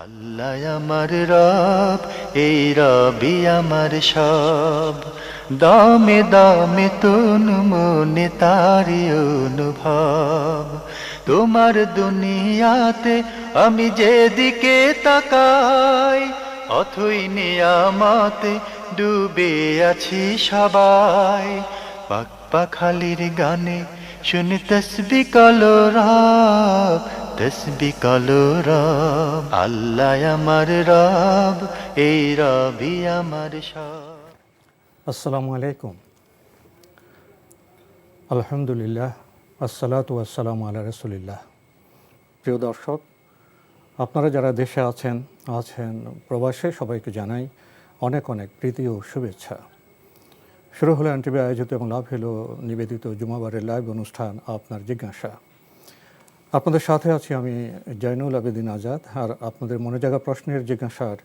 আল্লাহ আমার রব, এই রবি আমার সব। দামে দামে তন মনে তারি অনুভব। তোমার দুনিয়াতে আমি যেদিকে তাকাই, অথই নিয়ামতে ডুবে আছি সবাই। পাক পাখালির গানে শুনি তসবি কলো রব, তসবি কলো রব। আল্লাহ আমার রব, এই রবি আমার সব। আসসালামু আলাইকুম। আলহামদুলিল্লাহ, আসসালাতু ওয়াসসালামু আলা রাসূলিল্লাহ। প্রিয় দর্শক, আপনারা যারা দেশে আছেন প্রবাসে, সবাইকে জানাই অনেক অনেক প্রীতি ও শুভেচ্ছা। শুরু হলো এনটিভি আয়োজিত এবং লাভ হলো নিবেদিত জুমাবারের লাইভ অনুষ্ঠান আপনার জিজ্ঞাসা। আপনাদের সাথে আছি আমি জয়নুল আবেদিন আজাদ। আর আপনাদের মনে জাগা প্রশ্নের জিজ্ঞাসার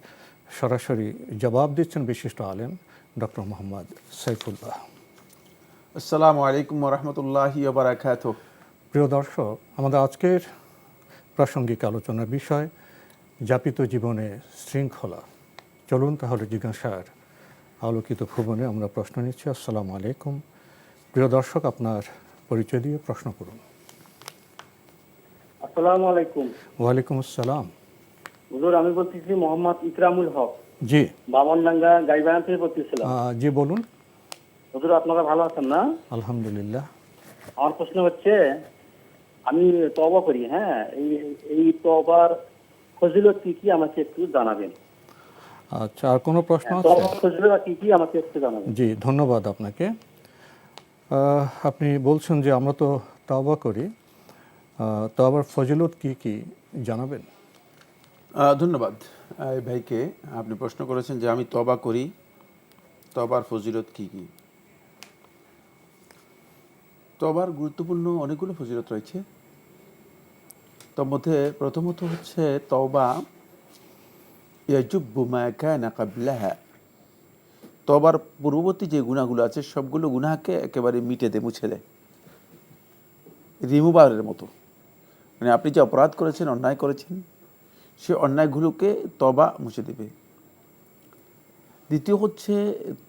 সরাসরি জবাব দিচ্ছেন বিশিষ্ট আলেম ডক্টর মোহাম্মদ সাইফুল্লাহ। আসসালামু আলাইকুম ওরহমতুল্লাহি ওয়া বারাকাতুহু। প্রিয় দর্শক, আমাদের আজকের প্রাসঙ্গিক আলোচনার বিষয় যাপিত জীবনে শৃঙ্খলা। চলুন তাহলে জিজ্ঞাসার আলোকিত ভুবনে আমরা প্রশ্ন নিচ্ছি। আসসালামু আলাইকুম। প্রিয় দর্শক, আপনার পরিচয় দিয়ে প্রশ্ন করুন। আসসালামু আলাইকুম। ওয়ালাইকুম আসসালাম। হুজুর, আমি বলতেছি মোহাম্মদ ইকরামুল হক, জি, বামনডাঙ্গা গাইবান্ধা থেকে বলতেছিলাম। জি বলুন। হুজুর, আপনারা ভালো আছেন না? আলহামদুলিল্লাহ। আমার প্রশ্ন হচ্ছে, আমি তওবা করি, হ্যাঁ, এই তওবার ফজিলত কি কি আমাকে একটু জানাবেন। আচ্ছা, আর কোনো প্রশ্ন আছে? তওবার ফজিলত কি কি আমাকে একটু জানাবেন। জি, ধন্যবাদ আপনাকে। আপনি বলছেন যে আমরা তো তওবা করি, তওবার ফজিলত কি কি জানাবেন? ধন্যবাদ এই ভাইকে। আপনি প্রশ্ন করেছেন যে আমি তওবা করি, তওবার ফজিলত কি কি। তওবার গুরুত্বপূর্ণ অনেকগুলো ফজিলত রয়েছে। তার মধ্যে প্রথমত হচ্ছে তওবা ইয়াজুব্বু মা কানা ক্বাবলাহা। তওবার পূর্ববর্তী যে গুনাহগুলো আছে সবগুলো গুনাহকে একেবারে মিটে দেয়, মুছে দেয়, রিমুভারের মতো। মানে আপনি যে অপরাধ করেছেন, অন্যায় করেছেন, সে অন্যায়গুলোকে তওবা মুছে দেবে। দ্বিতীয় হচ্ছে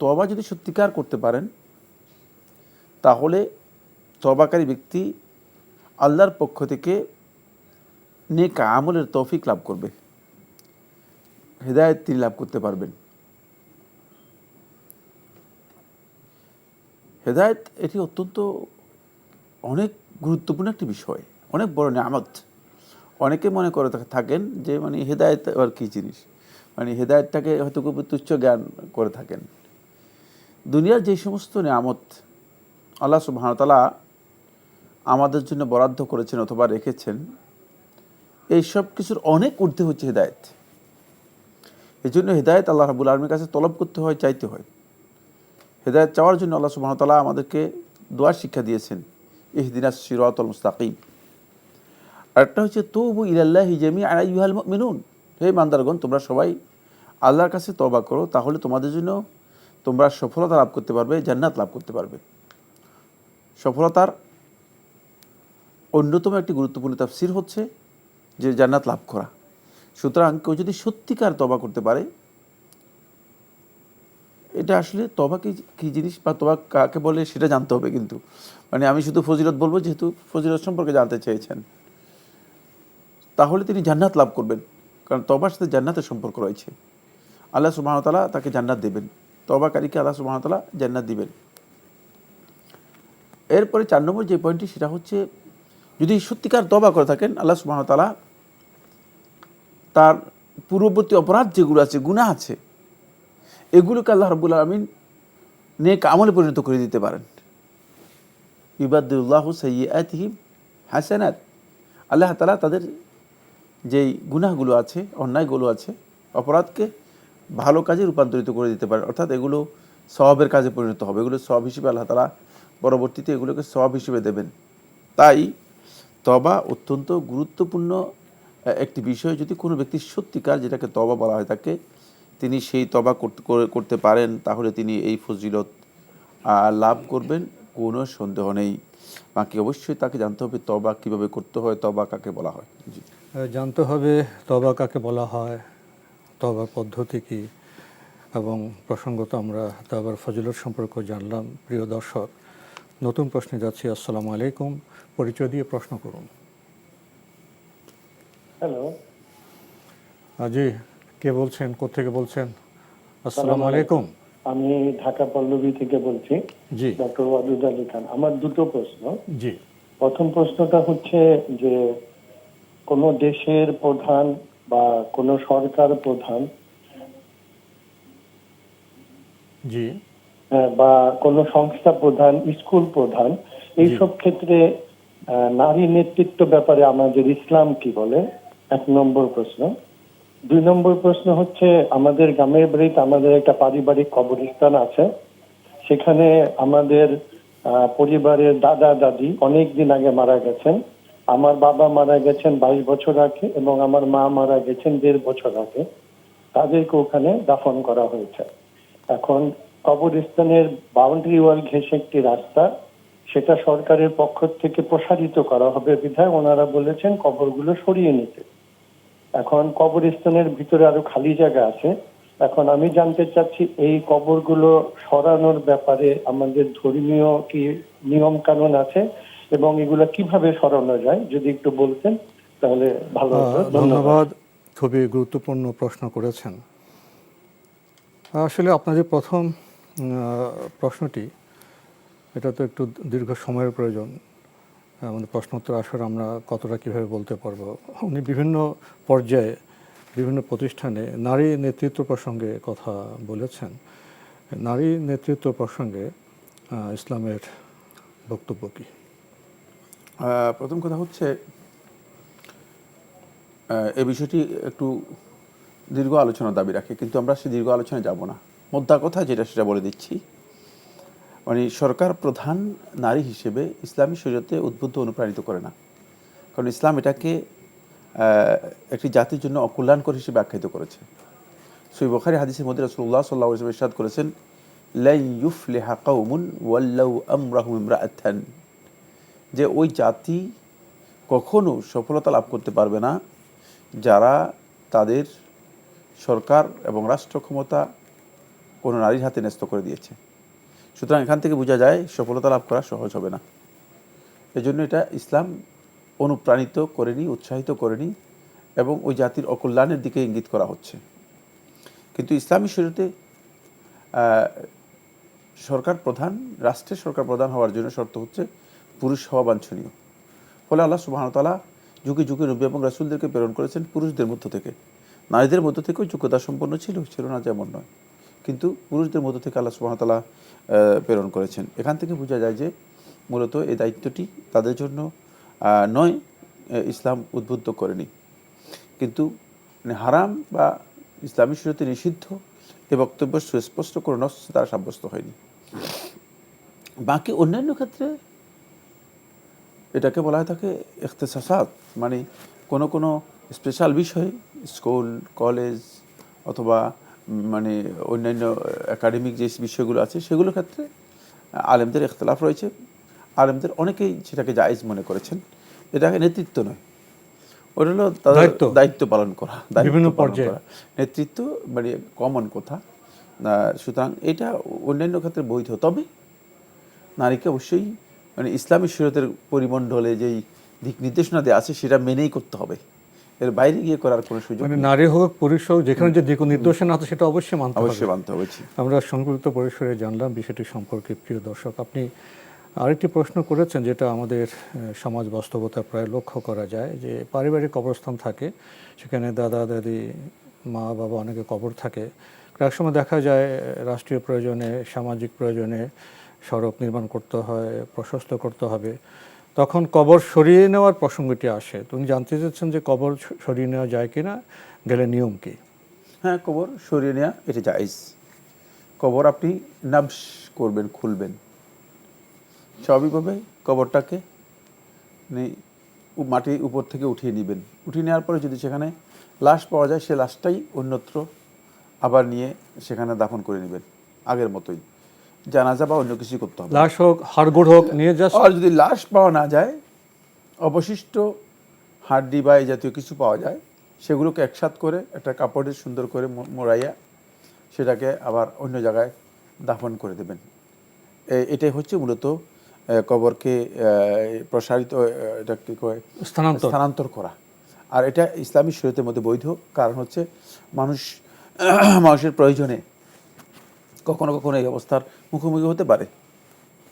তওবা যদি সত্যিকার করতে পারেন তাহলে তওবাকারী ব্যক্তি আল্লাহর পক্ষ থেকে নেক আমলের তৌফিক লাভ করবে, হেদায়েত তিনি লাভ করতে পারবেন। হেদায়েত এটি অত্যন্ত অনেক গুরুত্বপূর্ণ একটি বিষয়, অনেক বড় নিয়ামত। অনেকে মনে করে থাকেন যে মানে হেদায়েত আবার কী জিনিস, মানে হেদায়েতটাকে হয়তো খুব তুচ্ছ জ্ঞান করে থাকেন। দুনিয়ার যে সমস্ত নিয়ামত আল্লাহ সুবহানাহু ওয়া তাআলা আমাদের জন্য বরাদ্দ করেছেন অথবা রেখেছেন, এই সব কিছুর অনেক ঊর্ধ্বে হচ্ছে হেদায়েত। এই জন্য হেদায়েত আল্লাহ রাব্বুল আলামিনের কাছে তলব করতে হয়, চাইতে হয়। হেদায়েত চাওয়ার জন্য আল্লাহ সুবহানাহু ওয়া তাআলা আমাদেরকে দোয়ার শিক্ষা দিয়েছেন, ইহদিনাস সিরাতাল মুস্তাকিম। আরেকটা হচ্ছে তুবু ইলাল্লাহি জামিআন আইয়ুহাল মুমিনুন। হে ইমানদারগণ, তোমরা সবাই আল্লাহর কাছে তওবা করো, তাহলে তোমাদের জন্য তোমরা সফলতা লাভ করতে পারবে, জান্নাত লাভ করতে পারবে। সফলতার অন্যতম একটি গুরুত্বপূর্ণ তাফসীর হচ্ছে যে জান্নাত লাভ করা। সুতরাং কেউ যদি সত্যিকার তওবা করতে পারে, এটা আসলে তওবা কী জিনিস বা তওবা কাকে বলে সেটা জানতে হবে। কিন্তু মানে আমি শুধু ফজিলত বলবো যেহেতু ফজিলত সম্পর্কে জানতে চেয়েছেন, তাহলে তিনি জান্নাত লাভ করবেন, কারণ তওবার সাথে জান্নাতের সম্পর্ক রয়েছে। আল্লাহ সুবহানাহু ওয়া তাআলা তাকে জান্নাত দেবেন, তওবাকারীকে আল্লাহ সুবহানাহু ওয়া তাআলা জান্নাত দিবেন। এরপরে 4 নম্বর যে পয়েন্টটি, সেটা হচ্ছে যদি সত্যিকার তওবা করে থাকেন, আল্লাহ সুবহানাহু ওয়া তাআলা তার পূর্ববর্তী অপরাধ যেগুলো আছে, গুনাহ আছে, এগুলোকে আল্লাহ রাব্বুল আলামিন নেক আমলে পরিণত করে দিতে পারেন। ইউবাদদিলুল্লাহু সাইয়্যাতিহিম হাসানাত। আল্লাহ তাআলা তাদের যেই গুনাহগুলো আছে, অন্যায়গুলো আছে, অপরাধকে ভালো কাজে রূপান্তরিত করে দিতে পারেন। অর্থাৎ এগুলো সওয়াবের কাজে পরিণত হবে, এগুলো সওয়াব হিসেবে আল্লাহ তাআলা পরবর্তীতে এগুলোকে সওয়াব হিসেবে দেবেন। তাই তওবা অত্যন্ত গুরুত্বপূর্ণ একটি বিষয়। যদি কোনো ব্যক্তি সত্যিকার, যেটাকে তওবা বলা হয় থাকে, তিনি সেই তওবা করতে পারেন, তাহলে তিনি এই ফজিলত লাভ করবেন, কোনো সন্দেহ নেই। বাকি অবশ্যই তাকে জানতে হবে তওবা কীভাবে করতে হয়, তওবা কাকে বলা হয়। জি, জানতে হবে তওবা কাকে বলা হয়, তওবার পদ্ধতি কী, এবং প্রসঙ্গত আমরা তওবার ফজিলত সম্পর্কে জানলাম। প্রিয় দর্শক, নতুন প্রশ্নে যাচ্ছি। আসসালামু আলাইকুম, পরিচয় দিয়ে প্রশ্ন করুন। হ্যালো, জি, কে বলছেন, কোত্থেকে বলছেন? আসসালামু আলাইকুম। আমি ঢাকা পল্লবী থেকে বলছি, জি ডক্টর ওয়াদুদ আলী খান। আমার দুটো প্রশ্ন। জি প্রথম প্রশ্নটা হচ্ছে যে কোন দেশের প্রধান বা কোন সরকার প্রধান জি বা কোন সংস্থা প্রধান, স্কুল প্রধান, এইসব ক্ষেত্রে নারী নেতৃত্ব ব্যাপারে আমাদের ইসলাম কি বলে? 1 নম্বর প্রশ্ন। 2 নম্বর প্রশ্ন হচ্ছে, আমাদের গ্রামের বাড়িতে আমাদের একটা পারিবারিক কবরস্থান আছে। সেখানে আমাদের পরিবারের দাদা দাদি অনেক দিন আগে মারা গেছেন। আমার বাবা মারা গেছেন 22 বছর আগে এবং আমার মা মারা গেছেন 1.5 বছর আগে। তাদেরকে ওখানে দাফন করা হয়েছে। এখন কবরস্থানের বাউন্ডারি ওয়াল ঘেঁষে একটি রাস্তা, সেটা সরকারের পক্ষ থেকে প্রসারিত করা হবে বিধায় ওনারা বলেছেন কবরগুলো সরিয়ে নিতে। এখন কবরস্থানের ভিতরে আরো খালি জায়গা আছে। এখন আমি জানতে চাচ্ছি এই কবরগুলো সরানোর ব্যাপারে আমাদের ধর্মীয় কি নিয়ম কানুন আছে এবং এগুলো কিভাবে সরানো যায়, যদি একটু বলতেন তাহলে ভালো হতো। ধন্যবাদ। ধন্যবাদ, খুবই গুরুত্বপূর্ণ প্রশ্ন করেছেন। আসলে আপনাদের প্রথম প্রশ্নটি, এটা তো একটু দীর্ঘ সময়ের প্রয়োজন। আমাদের প্রশ্নোত্তর আসলে আমরা কতটা কীভাবে বলতে পারবো। উনি বিভিন্ন পর্যায়ে বিভিন্ন প্রতিষ্ঠানে নারী নেতৃত্ব প্রসঙ্গে কথা বলেছেন। নারী নেতৃত্ব প্রসঙ্গে ইসলামের বক্তব্য কী? প্রথম কথা হচ্ছে, এই বিষয়টি একটু দীর্ঘ আলোচনার দাবি রাখে, কিন্তু আমরা সে দীর্ঘ আলোচনায় যাব না। মোদ্দা কথা যেটা সেটা বলে দিচ্ছি। মানে সরকার প্রধান নারী হিসেবে ইসলামী শরীয়তে উদ্বুদ্ধ অনুপ্রাণিত করে না, কারণ ইসলাম এটাকে একটি জাতির জন্য অকল্যাণকর হিসেবে আখ্যায়িত করেছে। সহিহ বুখারী হাদিসের মধ্যে রাসূলুল্লাহ সাল্লাল্লাহু আলাইহি ওয়াসাল্লাম ইরশাদ করেছেন, লা ইউফলিহা কওমুন ওয়াল্লাউ আমরাহুম ইমরাআতান, যে ওই জাতি কখনো সফলতা লাভ করতে পারবে না যারা তাদের সরকার এবং রাষ্ট্র ক্ষমতা কোনো নারীর হাতে ন্যস্ত করে দিয়েছে। সুতরাং এখান থেকে বোঝা যায় সফলতা লাভ করা সহজ হবে না। এজন্য এটা ইসলাম অনুপ্রাণিত করেনি, উৎসাহিত করেনি, এবং ওই জাতির অকল্যাণের দিকে ইঙ্গিত করা হচ্ছে। কিন্তু ইসলামী শরীয়তে সরকার প্রধান, রাষ্ট্রের সরকার প্রধান হওয়ার জন্য শর্ত হচ্ছে পুরুষ হওয়া বাঞ্ছনীয়। ফলে আল্লাহ সুবহানাহু ওয়া তাআলা যুগে যুগে নবী এবং রাসূলদেরকে প্রেরণ করেছেন পুরুষদের মধ্য থেকে। নারীদের মধ্য থেকেও যোগ্যতা সম্পন্ন ছিল না যেমন নয়, কিন্তু পুরুষদের মধ্য থেকে আল্লাহ সুবহানাহু ওয়া তাআলা প্রেরণ করেছেন। এখান থেকে বোঝা যায় যে মূলত এই দায়িত্বটি তাদের জন্য নয়, ইসলাম উদ্বুদ্ধ করেনি। কিন্তু হারাম বা ইসলামী শরীয়তে নিষিদ্ধ এ বক্তব্য সুস্পষ্ট কোনো নস দ্বারা সাব্যস্ত হয়নি। বাকি অন্যান্য ক্ষেত্রে এটাকে বলা হয় থাকে ইখতিসাসাত, মানে কোনো স্পেশাল বিষয়, স্কুল, কলেজ অথবা মানে অন্যান্য একাডেমিক যে বিষয়গুলো আছে সেগুলোর ক্ষেত্রে আলেমদের ইখতিলাফ রয়েছে। আলেমদের অনেকেই সেটাকে জায়েজ মনে করেছেন। এটাকে নেতৃত্ব নয়, ওটা হলো তাদের দায়িত্ব পালন করা, বিভিন্ন পর্যায়ে নেতৃত্ব মানে কমন কথা। সুতরাং এটা অন্যান্য ক্ষেত্রে বৈধ, তবে নারীকে অবশ্যই মানে ইসলামী শরীয়তের পরিমণ্ডলে যেই দিক নির্দেশনা দেওয়া আছে সেটা মেনেই করতে হবে, এর বাইরে গিয়ে করার কোনো সুযোগ নেই। নারী হোক পুরুষ হোক, যেখানে যে দিক নির্দেশনা আছে সেটা অবশ্যই মানতে হবে। আমরা সংক্ষিপ্ত পরিসরে জানলাম বিষয়টি সম্পর্কে। প্রিয় দর্শক, আপনি আরেকটি প্রশ্ন করেছেন যেটা আমাদের সমাজ বাস্তবতা প্রায় লক্ষ্য করা যায়, যে পারিবারিক কবরস্থান থাকে, সেখানে দাদা দাদি মা বাবা অনেকে কবর থাকে। এক সময় দেখা যায় রাষ্ট্রীয় প্রয়োজনে, সামাজিক প্রয়োজনে সড়ক নির্মাণ করতে হয়, প্রশস্ত করতে হবে, তখন কবর সরিয়ে নেওয়ার প্রসঙ্গটি আসে। তুমি জানতে চাচ্ছেন যে কবর সরিয়ে নেওয়া যায় কি না, গেলে নিয়ম কি? হ্যাঁ, কবর সরিয়ে নেওয়া এটা জায়েজ। কবর আপনি নাবশ করবেন, খুলবেন, স্বাভাবিকভাবে কবরটাকে মাটি উপর থেকে উঠিয়ে নেবেন। উঠিয়ে নেওয়ার পরে যদি সেখানে লাশ পাওয়া যায়, সে লাশটাই অন্যত্র আবার নিয়ে সেখানে দাফন করে নেবেন আগের মতোই। জানাজা বা অন্য কিছু করতে হবে, লাশ হোক হাড়গোড় হোক নিয়ে যাস। আর যদি লাশ পাওয়া না যায়, অবশিষ্ট হাড্ডি বা এই জাতীয় কিছু পাওয়া যায়, সেগুলোকে একসাথ করে একটা কাপড়ে সুন্দর করে মোড়াইয়া সেটাকে আবার অন্য জায়গায় দাফন করে দেবেন। এটাই হচ্ছে মূলত কবরকে প্রসারিত, এটা কি কয়, স্থানান্তর করা। আর এটা ইসলামী শরীয়তের মধ্যে বৈধ। কারণ হচ্ছে মানুষের প্রয়োজনে কখনো কখনো এই অবস্থার মুখোমুখি হতে পারে,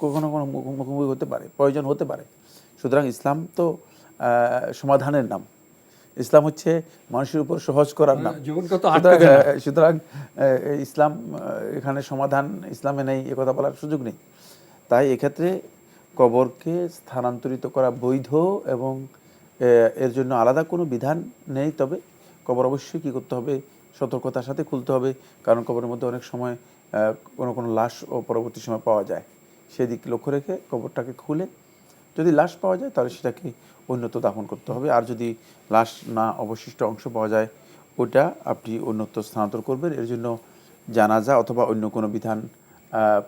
কখনো কখনো মুখোমুখি হতে পারে, প্রয়োজন হতে পারে। সুতরাং ইসলাম তো সমাধানের নাম, ইসলাম হচ্ছে মানুষের উপর সহজ করার নাম। সুতরাং ইসলাম এখানে সমাধান ইসলামে নেই এ কথা বলার সুযোগ নেই। তাই এক্ষেত্রে কবরকে স্থানান্তরিত করা বৈধ এবং এর জন্য আলাদা কোনো বিধান নেই। তবে কবর অবশ্যই কী করতে হবে, সতর্কতার সাথে খুলতে হবে। কারণ কবরের মধ্যে অনেক সময় কোনো লাশ ও পরবর্তী সময় পাওয়া যায়, সেদিক লক্ষ্য রেখে কবরটাকে খুলে যদি লাশ পাওয়া যায় তাহলে সেটাকে অন্যত্র দাফন করতে হবে। আর যদি লাশ না অবশিষ্ট অংশ পাওয়া যায় ওটা আপনি অন্যত্র স্থানান্তর করবেন। এর জন্য জানাজা অথবা অন্য কোনো বিধান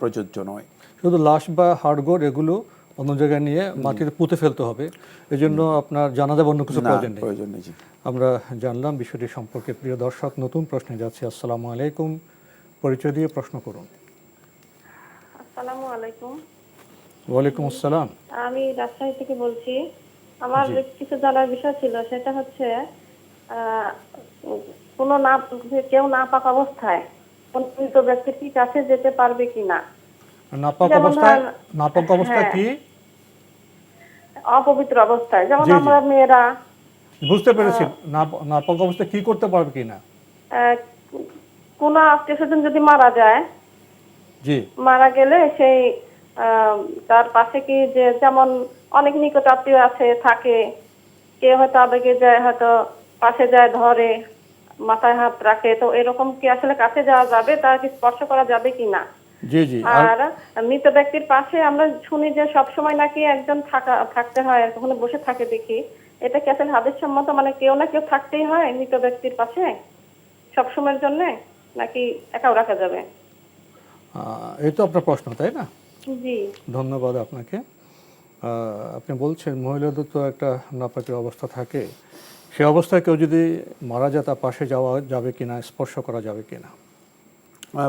প্রযোজ্য নয়। শুধু লাশ বা হাড়গোড় এগুলো অন্য জায়গায় নিয়ে মাটিতে পুঁতে ফেলতে হবে, এই জন্য আপনার জানাজা অন্য কিছু প্রয়োজন নেই। আমরা জানলাম বিষয়টি সম্পর্কে। প্রিয় দর্শক, নতুন প্রশ্নে যাচ্ছি। আসসালামু আলাইকুম, পরিচয় দিয়ে প্রশ্ন করুন। আসসালামু আলাইকুম। ওয়ালাইকুম আসসালাম। আমি রাজশাহী থেকে বলছি। আমার কিছু জানার বিষয় ছিল, সেটা হচ্ছে কেউ নাপাক অবস্থায় কোন মৃত ব্যক্তির কাছে যেতে পারবে কিনা? নাপাক অবস্থায় কি? অপবিত্র অবস্থায়, যেমন আমরা মেয়েরা। বুঝতে পেরেছি। নাপাক অবস্থায় কি করতে পারবে কিনা? কোন আত্মীয় স্বজন যদি মারা যায়, মারা গেলে সেই তার পাশে কি, যে যেমন অনেক নিকট আত্মীয় আছে থাকে, কেউ হয়তো আবেগে যায়, হয়তো পাশে যায়, ধরে, মাথায় হাত রাখে, তো এরকম কি আসলে কাছে যাওয়া যাবে, তার কি স্পর্শ করা যাবে কিনা? আর মৃত ব্যক্তির পাশে আমরা শুনি যে সবসময় নাকি একজন থাকতে হয়, কখনো বসে থাকে দেখি, এটা কি আসলে হাদিস সম্মত? মানে কেউ না কেউ থাকতেই হয় মৃত ব্যক্তির পাশে সবসময়ের জন্য, নাকি একাও রাখা যাবে? এই তো আপনার প্রশ্ন, তাই না? জি, ধন্যবাদ আপনাকে। আপনি বলছেন মহিলাদের তো একটা নাপাকের অবস্থা থাকে, সে অবস্থায় কেউ যদি মারা যায় তার পাশে যাওয়া যাবে কিনা, স্পর্শ করা যাবে কিনা?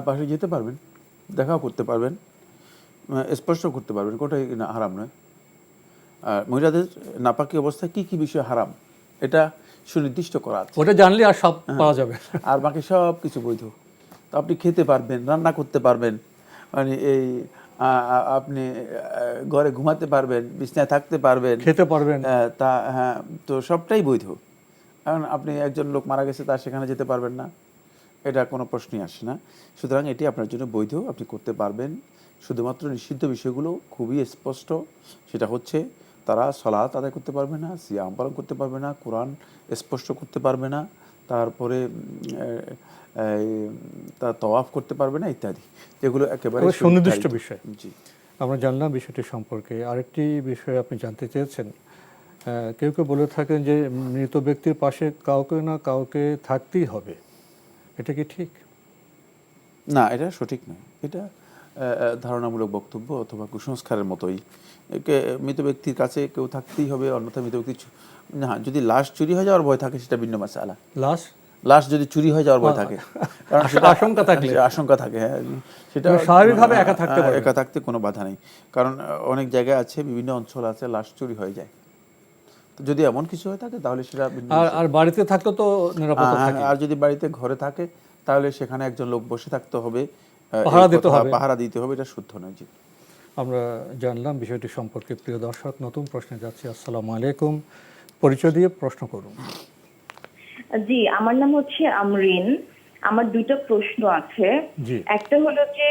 পাশে যেতে পারবেন, দেখাও করতে পারবেন, স্পর্শ করতে পারবেন, কোটাই না হারাম নয়। আর মহিলাদের নাপাকি অবস্থায় কি কি বিষয় হারাম এটা সুনির্দিষ্ট করা আছে, ওটা জানলে আর সব পাওয়া যাবে, আর বাকি সব কিছু বৈধ। তো আপনি খেতে পারবেন, রান্না করতে পারবেন, মানে এই আপনি ঘরে ঘুমাতে পারবেন, বিছানায় থাকতে পারবেন, খেতে পারবেন, তা হ্যাঁ, তো সবটাই বৈধ। কারণ আপনি একজন লোক মারা গেছে, তার সেখানে যেতে পারবেন না, এটা কোনো প্রশ্নই আসে না। সুতরাং এটি আপনার জন্য বৈধ, আপনি করতে পারবেন। শুধুমাত্র নিষিদ্ধ বিষয়গুলো খুবই স্পষ্ট, সেটা হচ্ছে তারা সালাত আদায় করতে পারবে না, সিয়াম পালন করতে পারবে না, কোরআন স্পষ্ট করতে পারবে না, তারপরে তা তওয়াফ করতে পারবে না ইত্যাদি, যেগুলো একেবারে সুনির্দিষ্ট বিষয়। জি, আমরা জানলাম বিষয়টি সম্পর্কে। আরেকটি বিষয় আপনি জানতে চেয়েছেন, কেউ কেউ বলে থাকেন যে মৃত ব্যক্তির পাশে কাউকে না কাউকে থাকতেই হবে, এটা কি ঠিক? না, এটা সঠিক নয়। এটা ধারণামূলক বক্তব্য অথবা কুসংস্কারের মতোই। মৃত ব্যক্তির কাছে কেউ থাকতেই হবে, অন্যথা মৃত ব্যক্তি না। যদি লাশ চুরি হয়ে যাওয়ার ভয় থাকে সেটা ভিন্ন মাসআলা। লাশ যদি চুরি হয়ে যাওয়ার ভয় থাকে, কারণ সেটা আশঙ্কা থাকে, হ্যাঁ, সেটা স্বাভাবিকভাবে একা থাকতে কোনো বাধা নেই। কারণ অনেক জায়গায় আছে, বিভিন্ন অঞ্চল আছে, লাশ চুরি হয়ে যায়। তো যদি এমন কিছু হয়ে থাকে তাহলে সেটা আর বাড়িতে থাকলে তো নিরাপত্তা থাকে। আর যদি বাড়িতে ঘরে থাকে তাহলে সেখানে একজন লোক বসে থাকতে হবে, পাহারা দিতে হবে, এটা শুদ্ধ নয়। জি, আমরা জানলাম বিষয়টি সম্পর্কে। প্রিয় দর্শক, নতুন প্রশ্নে যাচ্ছি। আসসালামু আলাইকুম, পরিচয় দিয়ে প্রশ্ন করুন। জি, আমার নাম হচ্ছে আমরিন। আমার দুইটা প্রশ্ন আছে। একটা হলো যে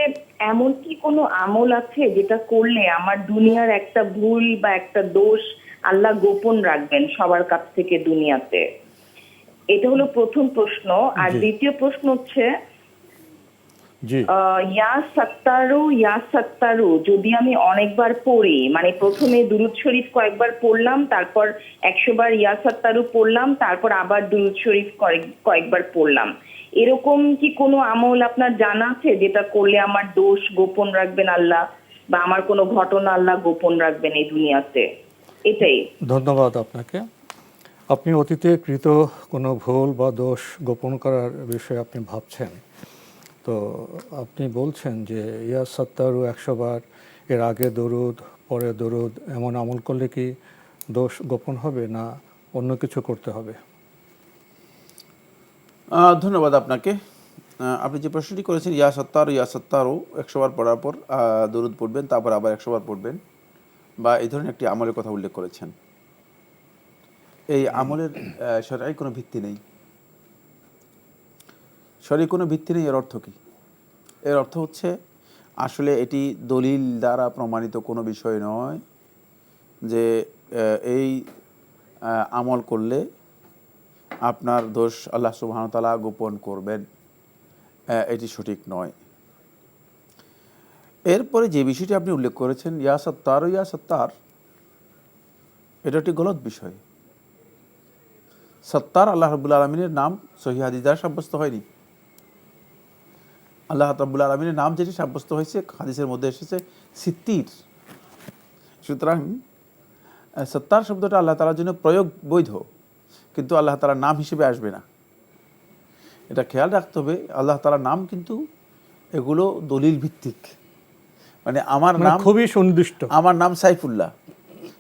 এমন কি কোনো আমল আছে যেটা করলে আমার দুনিয়ার একটা ভুল বা একটা দোষ আল্লাহ গোপন রাখবেন সবার কাছ থেকে দুনিয়াতে? এটা হলো প্রথম প্রশ্ন। আর দ্বিতীয় প্রশ্ন হচ্ছে ইয়া সাত্তারু যদি আমি অনেকবার পড়ি, মানে প্রথমে দুরূদ শরীফ কয়েকবার পড়লাম, তারপর 100 বার ইয়া সাত্তারু পড়লাম, তারপর আবার দুরূদ শরীফ কয়েকবার পড়লাম, এরকম কি কোনো আমল আপনার জানা আছে যেটা করলে আমার দোষ গোপন রাখবেন আল্লাহ, বা আমার কোনো ঘটনা আল্লাহ গোপন রাখবেন এই দুনিয়াতে? এটাই। ধন্যবাদ আপনাকে। আপনি অতীতে কৃত কোনো ভুল বা দোষ গোপন করার বিষয়ে আপনি ভাবছেন, তো আপনি বলছেন যে ইয়া সত্তারু 100 বার, এর আগে দরুদ পরে দরুদ, এমন আমল করলে কি দোষ গোপন হবে না অন্য কিছু করতে হবে? ধন্যবাদ আপনাকে। আপনি যে প্রশ্নটি করেছেন, ইয়া সত্তারও 100 বার পড়ার পর দরুদ পড়বেন, তারপর আবার 100 বার পড়বেন, বা এই ধরনের একটি আমলের কথা উল্লেখ করেছেন। এই আমলের শরঈ কোনো ভিত্তি নেই। শরঈ কোনো ভিত্তি নেই এর অর্থ কী? এর অর্থ হচ্ছে আসলে এটি দলিল দ্বারা প্রমাণিত কোনো বিষয় নয় যে এই আমল করলে আপনার দোষ আল্লাহ সুবহানাহু ওয়া তাআলা গোপন করবেন, এটি সঠিক নয়। এরপরে যে বিষয়টি আপনি উল্লেখ করেছেন, ইয়া সত্তার, এটা একটি গলত বিষয়। সত্তার আল্লাহ রাব্বুল আলামিনের নাম সহিহ হাদিস দ্বারা সাব্যস্ত হয়নি। আল্লাহ রাব্বুল আলামিনের নাম যেটি সাব্যস্ত হয়েছে হাদিসের মধ্যে এসেছে সিত্তির। সুতরাং সত্তার শব্দটা আল্লাহ তাআলার জন্য প্রয়োগ বৈধ, কিন্তু আল্লাহ তাআলার নাম হিসেবে আসবে না। এটা খেয়াল রাখতে হবে। আল্লাহ তাআলার নাম কিন্তু এগুলো দলিল ভিত্তিক। মানে আমার নাম খুবই সুনির্দিষ্ট, আমার নাম সাইফুল্লাহ,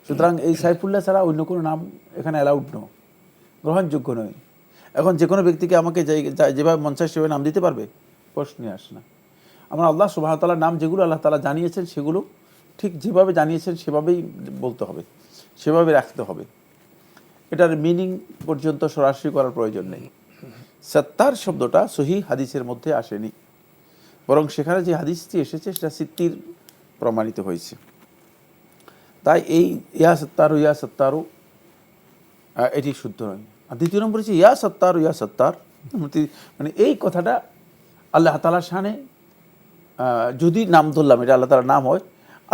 সুতরাং এই সাইফুল্লাহ ছাড়া অন্য কোনো নাম এখানে অ্যালাউড নয়, গ্রহণযোগ্য নয়। এখন যে কোনো ব্যক্তিকে আমাকে যেভাবে মন চায় সেভাবে নাম দিতে পারবে? প্রশ্নই আসে না। আমরা আল্লাহ সুবহানাহু ওয়া তাআলার নাম যেগুলো আল্লাহ তাআলা জানিয়েছেন সেগুলো ঠিক যেভাবে জানিয়েছেন সেভাবেই বলতে হবে, সেভাবে রাখতে হবে। এটার মিনিং পর্যন্ত সরাসরি করার প্রয়োজন নেই। সত্তার শব্দটা সহিহ হাদিসের মধ্যে আসেনি, বরং সেখানে যে হাদিসটি এসেছে সেটা সিত্তির প্রমাণিত হয়েছে। তাই এই ইয়া সত্তারু এটি শুদ্ধ নয়। আর দ্বিতীয় নম্বর হচ্ছে ইয়া সত্তার, মানে এই কথাটা আল্লাহ তাআলার শানে, যদি নাম ধরলাম এটা আল্লাহ তাআলার নাম হয়,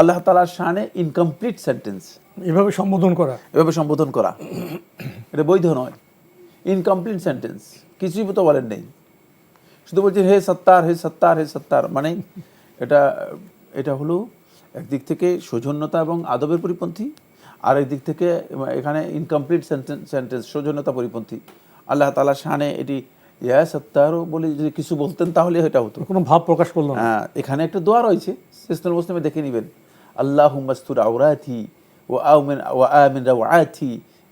আল্লাহ তাআলার শানে ইনকমপ্লিট সেন্টেন্স, এভাবে সম্বোধন করা এটা বৈধ নয়। ইনকমপ্লিট সেন্টেন্স, কিছুই তো বলেন নেই, শুধু বলছেন হে সত্তার, মানে এটা হলো একদিক থেকে সৌজন্যতা এবং আদবের পরিপন্থী, আর একদিক থেকে এখানে ইনকমপ্লিট সেন্টেন্স, সৌজন্যতা পরিপন্থী। আল্লাহ তাআলার শানে এটি ইয়া সত্তারও বলে যদি কিছু বলতেন তাহলে এটা হতো, কোনো ভাব প্রকাশ করলো না। এখানে একটা দোয়া রয়েছে, হিসনুল মুসলিমে দেখে নেবেন, আল্লাহুম্মা আস্তুর আওরাতি ওয়া আমিন রাওয়াতি।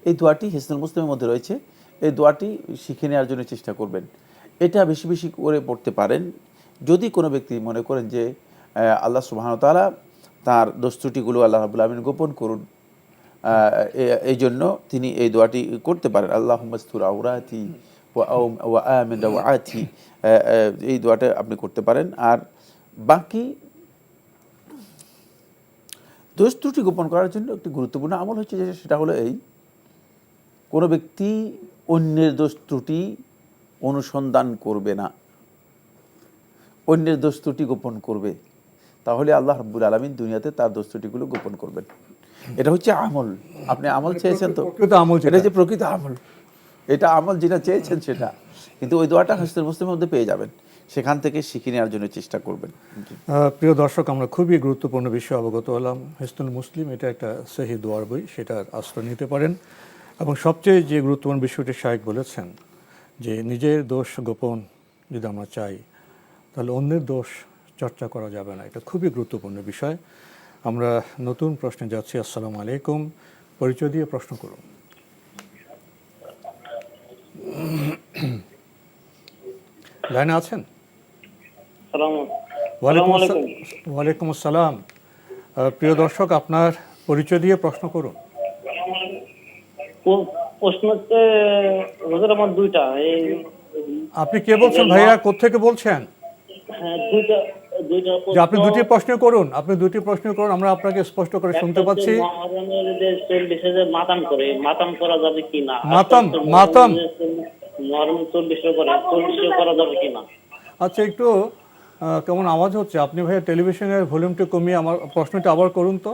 এই দোয়াটি হিসনুল মুসলিমের মধ্যে রয়েছে। এই দোয়াটি শিখে নেওয়ার জন্য চেষ্টা করবেন। এটা বেশি বেশি করে পড়তে পারেন। যদি কোনো ব্যক্তি মনে করেন যে আল্লাহ সুবহানাহু ওয়া তাআলা তার দোষ ত্রুটিগুলো আল্লাহ রাব্বুল আমিন গোপন করুন, এই জন্য তিনি এই দোয়াটি করতে পারেন, আল্লাহুম্মা আস্তুর আওরাতি ওয়া আমিন রাওয়াতি। এই দোয়াটা আপনি করতে পারেন। আর বাকি দোষ ত্রুটি গোপন করার জন্য একটি গুরুত্বপূর্ণ আমল হচ্ছে যে সেটা হলো এই, কোনো ব্যক্তি অন্যের দোষ ত্রুটি অনুসন্ধান করবে না, অন্যের দোষ ত্রুটি গোপন করবে, তাহলে আল্লাহ রাব্বুল আলামিন দুনিয়াতে তার দোষ ত্রুটিগুলো গোপন করবেন। এটা হচ্ছে আমল। আপনি আমল চেয়েছেন তো, এটা হচ্ছে প্রকৃত আমল, এটা আমল যেটা চেয়েছেন সেটা। কিন্তু ওই দোয়াটা হিসনুল মুসলিমের মধ্যে পেয়ে যাবেন, সেখান থেকে শিখে নেওয়ার জন্য চেষ্টা করবেন। প্রিয় দর্শক, আমরা খুবই গুরুত্বপূর্ণ বিষয় অবগত হলাম। হিসনুল মুসলিম এটা একটা সহিহ দোয়ার বই, সেটার আশ্রয় নিতে পারেন। এবং সবচেয়ে যে গুরুত্বপূর্ণ বিষয়টি শায়েখ বলেছেন যে নিজের দোষ গোপন যদি আমরা চাই তাহলে অন্যের দোষ চর্চা করা যাবে না, এটা খুবই গুরুত্বপূর্ণ বিষয়। আমরা নতুন প্রশ্নে যাচ্ছি। আসসালামু আলাইকুম, পরিচয় দিয়ে প্রশ্ন করুন। লাইনে আছেন? ওয়ালাইকুম আসসালাম। প্রিয় দর্শক, আপনার পরিচয় দিয়ে প্রশ্ন করুন। প্রশ্ন হচ্ছে হুজুর আমার দুইটা। আপনি কে বলছেন ভাইয়া, কোত্থেকে বলছেন? হ্যাঁ, দুইটা আপনি দুটি প্রশ্ন করুন, আমরা আপনাকে স্পষ্ট করে শুনতে পাচ্ছি। মাতাম করা যাবে কিনা? মাতাম করা যাবে কিনা? আচ্ছা, একটু কেমন আওয়াজ হচ্ছে। আপনি ভাইয়া টেলিভিশনের ভলিউমটা কমিয়ে আমার প্রশ্নটা আবার করুন তো।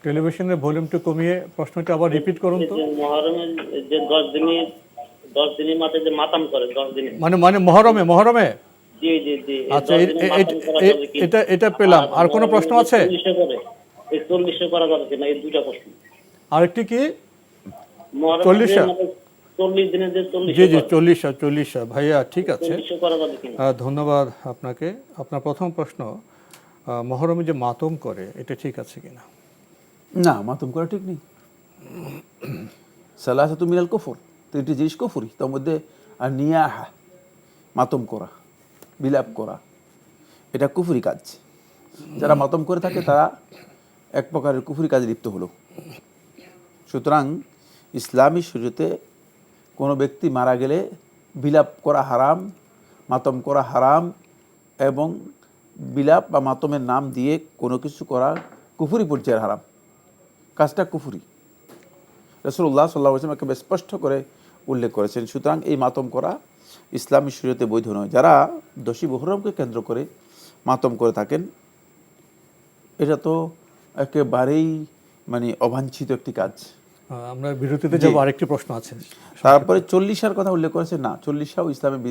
টেলিভিশনের ভলিউমটা কমিয়ে প্রশ্নটা আবার রিপিট করুন তো। মুহররমের যে 10 দিনের মাথায় যে মাতাম করে 10 দিন, মানে মহরমে। জি। আচ্ছা, এটা পেলাম। আর কোনো প্রশ্ন আছে? 40 করা যাবে কিনা? এই দুইটা প্রশ্ন। আরেকটি কি মহরম 40 মাসে মানে 40 দিনের যে 40 জি জি 40 ভাইয়া, ঠিক আছে। 40 করা যাবে কিনা? ধন্যবাদ আপনাকে। আপনার প্রথম প্রশ্ন, মহরমে যে মাতম করে এটা ঠিক আছে কিনা? না, মাতম করা ঠিক নেই। সালাসাতু মিনাল কুফর, 3টি জিনিস কুফরি। তার মধ্যে আর নিয়াহা, মাতম করা, বিলাপ করা, এটা কুফরি কাজ। যারা মাতম করে থাকে তারা এক প্রকারের কুফরি কাজে লিপ্ত হলো। সুতরাং ইসলামী শরীয়তে কোনো ব্যক্তি মারা গেলে বিলাপ করা হারাম, মাতম করা হারাম, এবং বিলাপ বা মাতমের নাম দিয়ে কোনো কিছু করা কুফরি পর্যায়ের হারাম, কাজটা কুফরি। রাসূলুল্লাহ সাল্লাল্লাহু আলাইহি ওয়াসাল্লাম একেবারে স্পষ্ট করে উল্লেখ করেছেন। সুতরাং এই মাতম করা ইসলামী শরীয়তে বৈধ নয়। যারা 10ই মুহররমকে কেন্দ্র করে মাতম করে থাকেন, এটা তো একেবারেই মানে অবাঞ্ছিত একটি কাজ। আমরা বিরতিতে যাব, আরেকটি প্রশ্ন আছে। তারপরে 40 কথা উল্লেখ করেছে, না 40 ইসলামের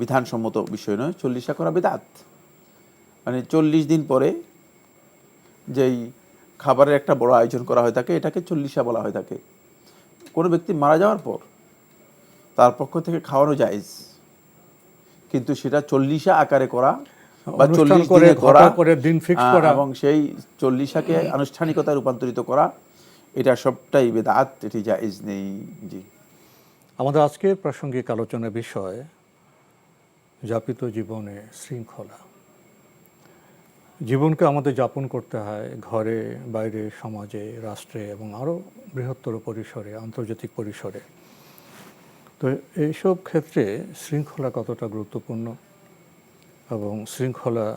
বিধানসম্মত বিষয় নয়। 40 করা বিদআত, মানে 40 দিন পরে যেই খাবারের একটা বড় আয়োজন করা হয়ে থাকে এটাকে 40 বলা হয়ে থাকে। কোনো ব্যক্তি মারা যাওয়ার পর তার পক্ষ থেকে খাওয়ানো জায়েজ, কিন্তু সেটা 40 আকারে করা বা 40 দিনে করা দিন ফিক্স করা এবং সেই 40কে আনুষ্ঠানিকতায় রূপান্তরিত করা, এটা সবটাই বিদআত, এটি জায়েজ নেই। জি, আমাদের আজকের প্রাসঙ্গিক আলোচনার বিষয় যাপিত জীবনে শৃঙ্খলা। জীবনকে আমাদের যাপন করতে হয় ঘরে, বাইরে, সমাজে, রাষ্ট্রে এবং আরও বৃহত্তর পরিসরে, আন্তর্জাতিক পরিসরে। তো এইসব ক্ষেত্রে শৃঙ্খলা কতটা গুরুত্বপূর্ণ এবং শৃঙ্খলা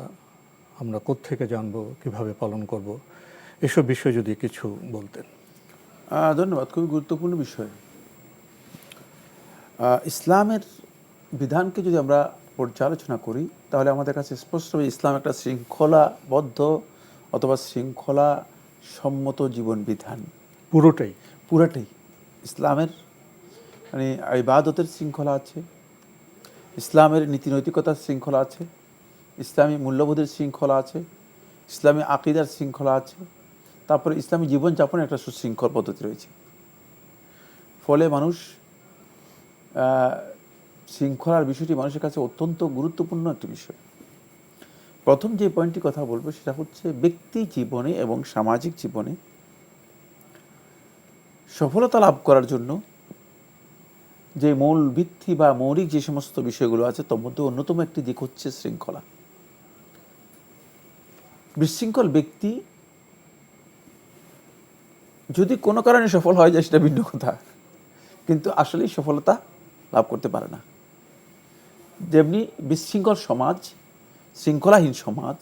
আমরা কোত্থেকে জানবো, কিভাবে পালন করব, এসব বিষয়ে যদি কিছু বলতেন। ধন্যবাদ। খুবই গুরুত্বপূর্ণ বিষয়। ইসলামের বিধানকে যদি আমরা পর্যালোচনা করি তাহলে আমাদের কাছে স্পষ্ট হবে ইসলাম একটা শৃঙ্খলাবদ্ধ অথবা শৃঙ্খলা সম্মত জীবন বিধান। পুরোটাই ইসলামের মানে ইবাদতের শৃঙ্খলা আছে, ইসলামের নীতিনৈতিকতার শৃঙ্খলা আছে, ইসলামী মূল্যবোধের শৃঙ্খলা আছে, ইসলামী আকীদার শৃঙ্খলা আছে, তারপরে ইসলামী জীবনযাপনের একটা সুশৃঙ্খল পদ্ধতি রয়েছে। ফলে মানুষ শৃঙ্খলার বিষয়টি মানুষের কাছে অত্যন্ত গুরুত্বপূর্ণ একটি বিষয়। প্রথম যে পয়েন্টটি কথা বলবো সেটা হচ্ছে ব্যক্তি জীবনে এবং সামাজিক জীবনে সফলতা লাভ করার জন্য যে মূল ভিত্তি বা মৌলিক যে সমস্ত বিষয়গুলো আছে তার মধ্যে অন্যতম একটি দিক হচ্ছে শৃঙ্খলা। বিশৃঙ্খল ব্যক্তি যদি কোনো কারণে সফল হয়ে যায় সেটা ভিন্ন কথা, কিন্তু আসলেই সফলতা লাভ করতে পারে না। যেমনি বিশৃঙ্খল সমাজ, শৃঙ্খলাহীন সমাজ,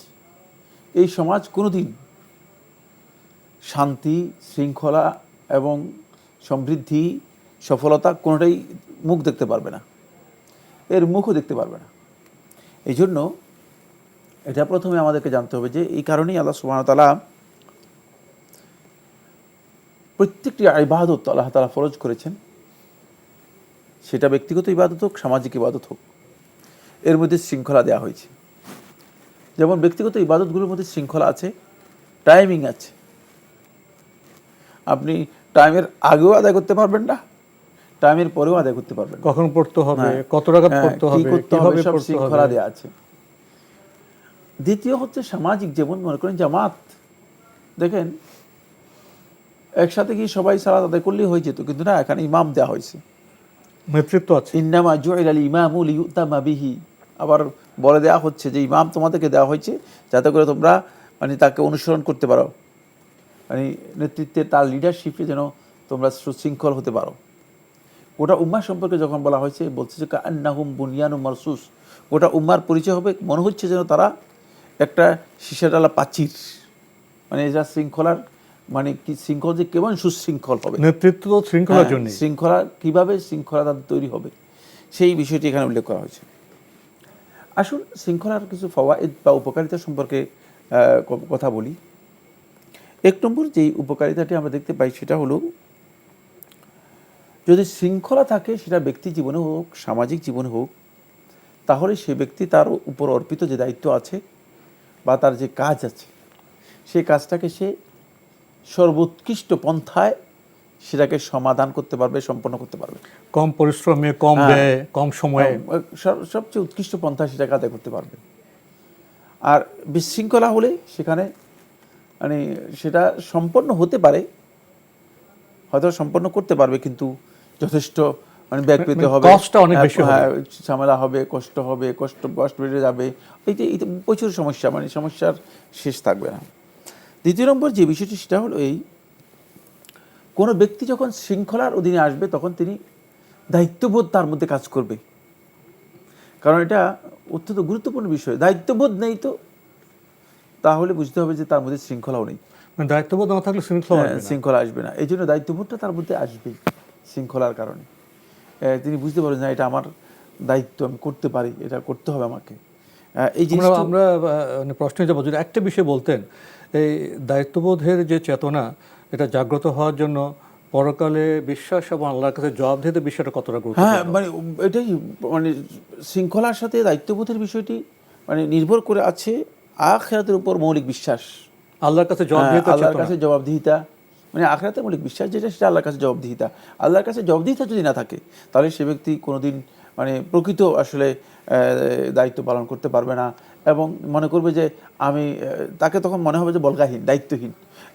এই সমাজ কোনোদিন শান্তি, শৃঙ্খলা এবং সমৃদ্ধি, সফলতা কোনোটাই মুখ দেখতে পারবে না, এর মুখও দেখতে পারবে না। এই জন্য এটা প্রথমে আমাদেরকে জানতে হবে যে এই কারণেই আল্লাহ সুবহানাহু ওয়া তাআলা প্রত্যেকটি ইবাদত আল্লাহ তাআলা ফরজ করেছেন, সেটা ব্যক্তিগত ইবাদত হোক, সামাজিক ইবাদত হোক, এর মধ্যে শৃঙ্খলা দেওয়া হয়েছে। যেমন ব্যক্তিগত ইবাদতগুলোর মধ্যে শৃঙ্খলা আছে, টাইমিং আছে। আপনি টাইমের আগেও আদায় করতে পারবেন না, টাইমের পরেও আদায় করতে পারবেন না। কখন পড়তে হবে, কত রাকাত পড়তে হবে, কিভাবে সব পড়তে শৃঙ্খলা হবে, দেওয়া আছে। দ্বিতীয় হচ্ছে সামাজিক, যেমন মনে করেন জামাত, দেখেন একসাথে গিয়ে সবাই সালাত আদায় করলেই হয়ে যেত, কিন্তু না, এখানে ইমাম দেওয়া হয়েছে, নেতৃত্ব আছে। ইন্নামা জুইলাল ইমামু লিয়ুতামা বিহি, আবার বলে দেওয়া হচ্ছে যে ইমাম তোমাদেরকে দেওয়া হয়েছে যাতে করে তোমরা মানে তাকে অনুসরণ করতে পারো, মানে নেতৃত্বে তার লিডারশিপে যেন তোমরা সুশৃঙ্খল হতে পারো। গোটা উম্মাহ সম্পর্কে যখন বলা হয়েছে বলছে যে কান্নাহুম বুনিয়ানুম মারসুস, গোটা উম্মার পরিচয় হবে মনে হচ্ছে যেন তারা একটা সীসাডালা প্রাচীর, মানে এটা শৃঙ্খলার মানে কি, শৃঙ্খল যে কেমন সুশৃঙ্খল হবে, নেতৃত্ব শৃঙ্খলার জন্য, শৃঙ্খলা কিভাবে শৃঙ্খলা তাদের তৈরি হবে সেই বিষয়টি এখানে উল্লেখ করা হয়েছে। আসুন শৃঙ্খলার কিছু ফাওয়ায়েদ বা উপকারিতা সম্পর্কে কথা বলি। 1 নম্বর যেই উপকারিতাটি আমরা দেখতে পাই সেটা হলো, যদি শৃঙ্খলা থাকে সেটা ব্যক্তি জীবনে হোক, সামাজিক জীবনে হোক, তাহলে সে ব্যক্তি তার উপর অর্পিত যে দায়িত্ব আছে বা তার যে কাজ আছে সেই কাজটাকে সে সর্বোৎকৃষ্ট পন্থায় সেটাকে সমাধান করতে পারবে, সম্পন্ন করতে পারবে। কম পরিশ্রমে, কম ব্যয়ে, কম সময়ে সবচেয়ে উৎকৃষ্ট পন্থা সেটাকে আদায় করতে পারবে। আর বিশৃঙ্খলা হলে সেখানে মানে সেটা সম্পন্ন হতে পারে, হয়তো সম্পন্ন করতে পারবে, কিন্তু যথেষ্ট মানে ব্যাগ পেতে হবে, কষ্টটা অনেক বেশি হবে, ঝামেলা হবে, কষ্ট হবে, কষ্ট বেড়ে যাবে, এইটা প্রচুর সমস্যা, মানে সমস্যার শেষ থাকবে না। দ্বিতীয় নম্বর যে বিষয়টি সেটা হলো এই, কোনো ব্যক্তি যখন শৃঙ্খলার অধীনে আসবে তখন তিনি দায়িত্ববোধ তার মধ্যে কাজ করবে, কারণ এটা অত্যন্ত গুরুত্বপূর্ণ বিষয়। দায়িত্ববোধ নেই তো তাহলে বুঝতে হবে যে তার মধ্যে শৃঙ্খলাও নেই। মানে দায়িত্ববোধ না থাকলে শৃঙ্খলা আসবে না। এই জন্য দায়িত্ববোধটা তার মধ্যে আসবেই শৃঙ্খলার কারণে। তিনি বুঝতে পারবেন না এটা আমার দায়িত্ব, আমি করতে পারি, এটা করতে হবে আমাকে। এই জিনিসটা আমরা প্রশ্নে যাবো, যদি একটা বিষয় বলতেন, এই দায়িত্ববোধের যে চেতনা, এটা জাগ্রত হওয়ার জন্য পরকালে বিশ্বাস এবং আল্লাহর কাছে জবাবদিহিতে বিষয়টা কতটা গুরুত্বপূর্ণ? হ্যাঁ, মানে এটাই, মানে শৃঙ্খলার সাথে দায়িত্ববোধের বিষয়টি মানে নির্ভর করে আছে আখিরাতের উপর মৌলিক বিশ্বাস, আল্লাহর কাছে জবাবদিহিতা, আল্লাহর কাছে জবাবদিহিতা, মানে আখিরাতের মৌলিক বিশ্বাস যেটা, সেটা আল্লাহর কাছে জবাবদিহিতা। আল্লাহর কাছে জবাবদিহিতা যদি না থাকে তাহলে সে ব্যক্তি কোনোদিন মানে প্রকৃত আসলে দায়িত্ব পালন করতে পারবে না, এবং মনে করবে যে আমি, তাকে তখন মনে হবে যে বলগাহীন, দায়িত্বহীন,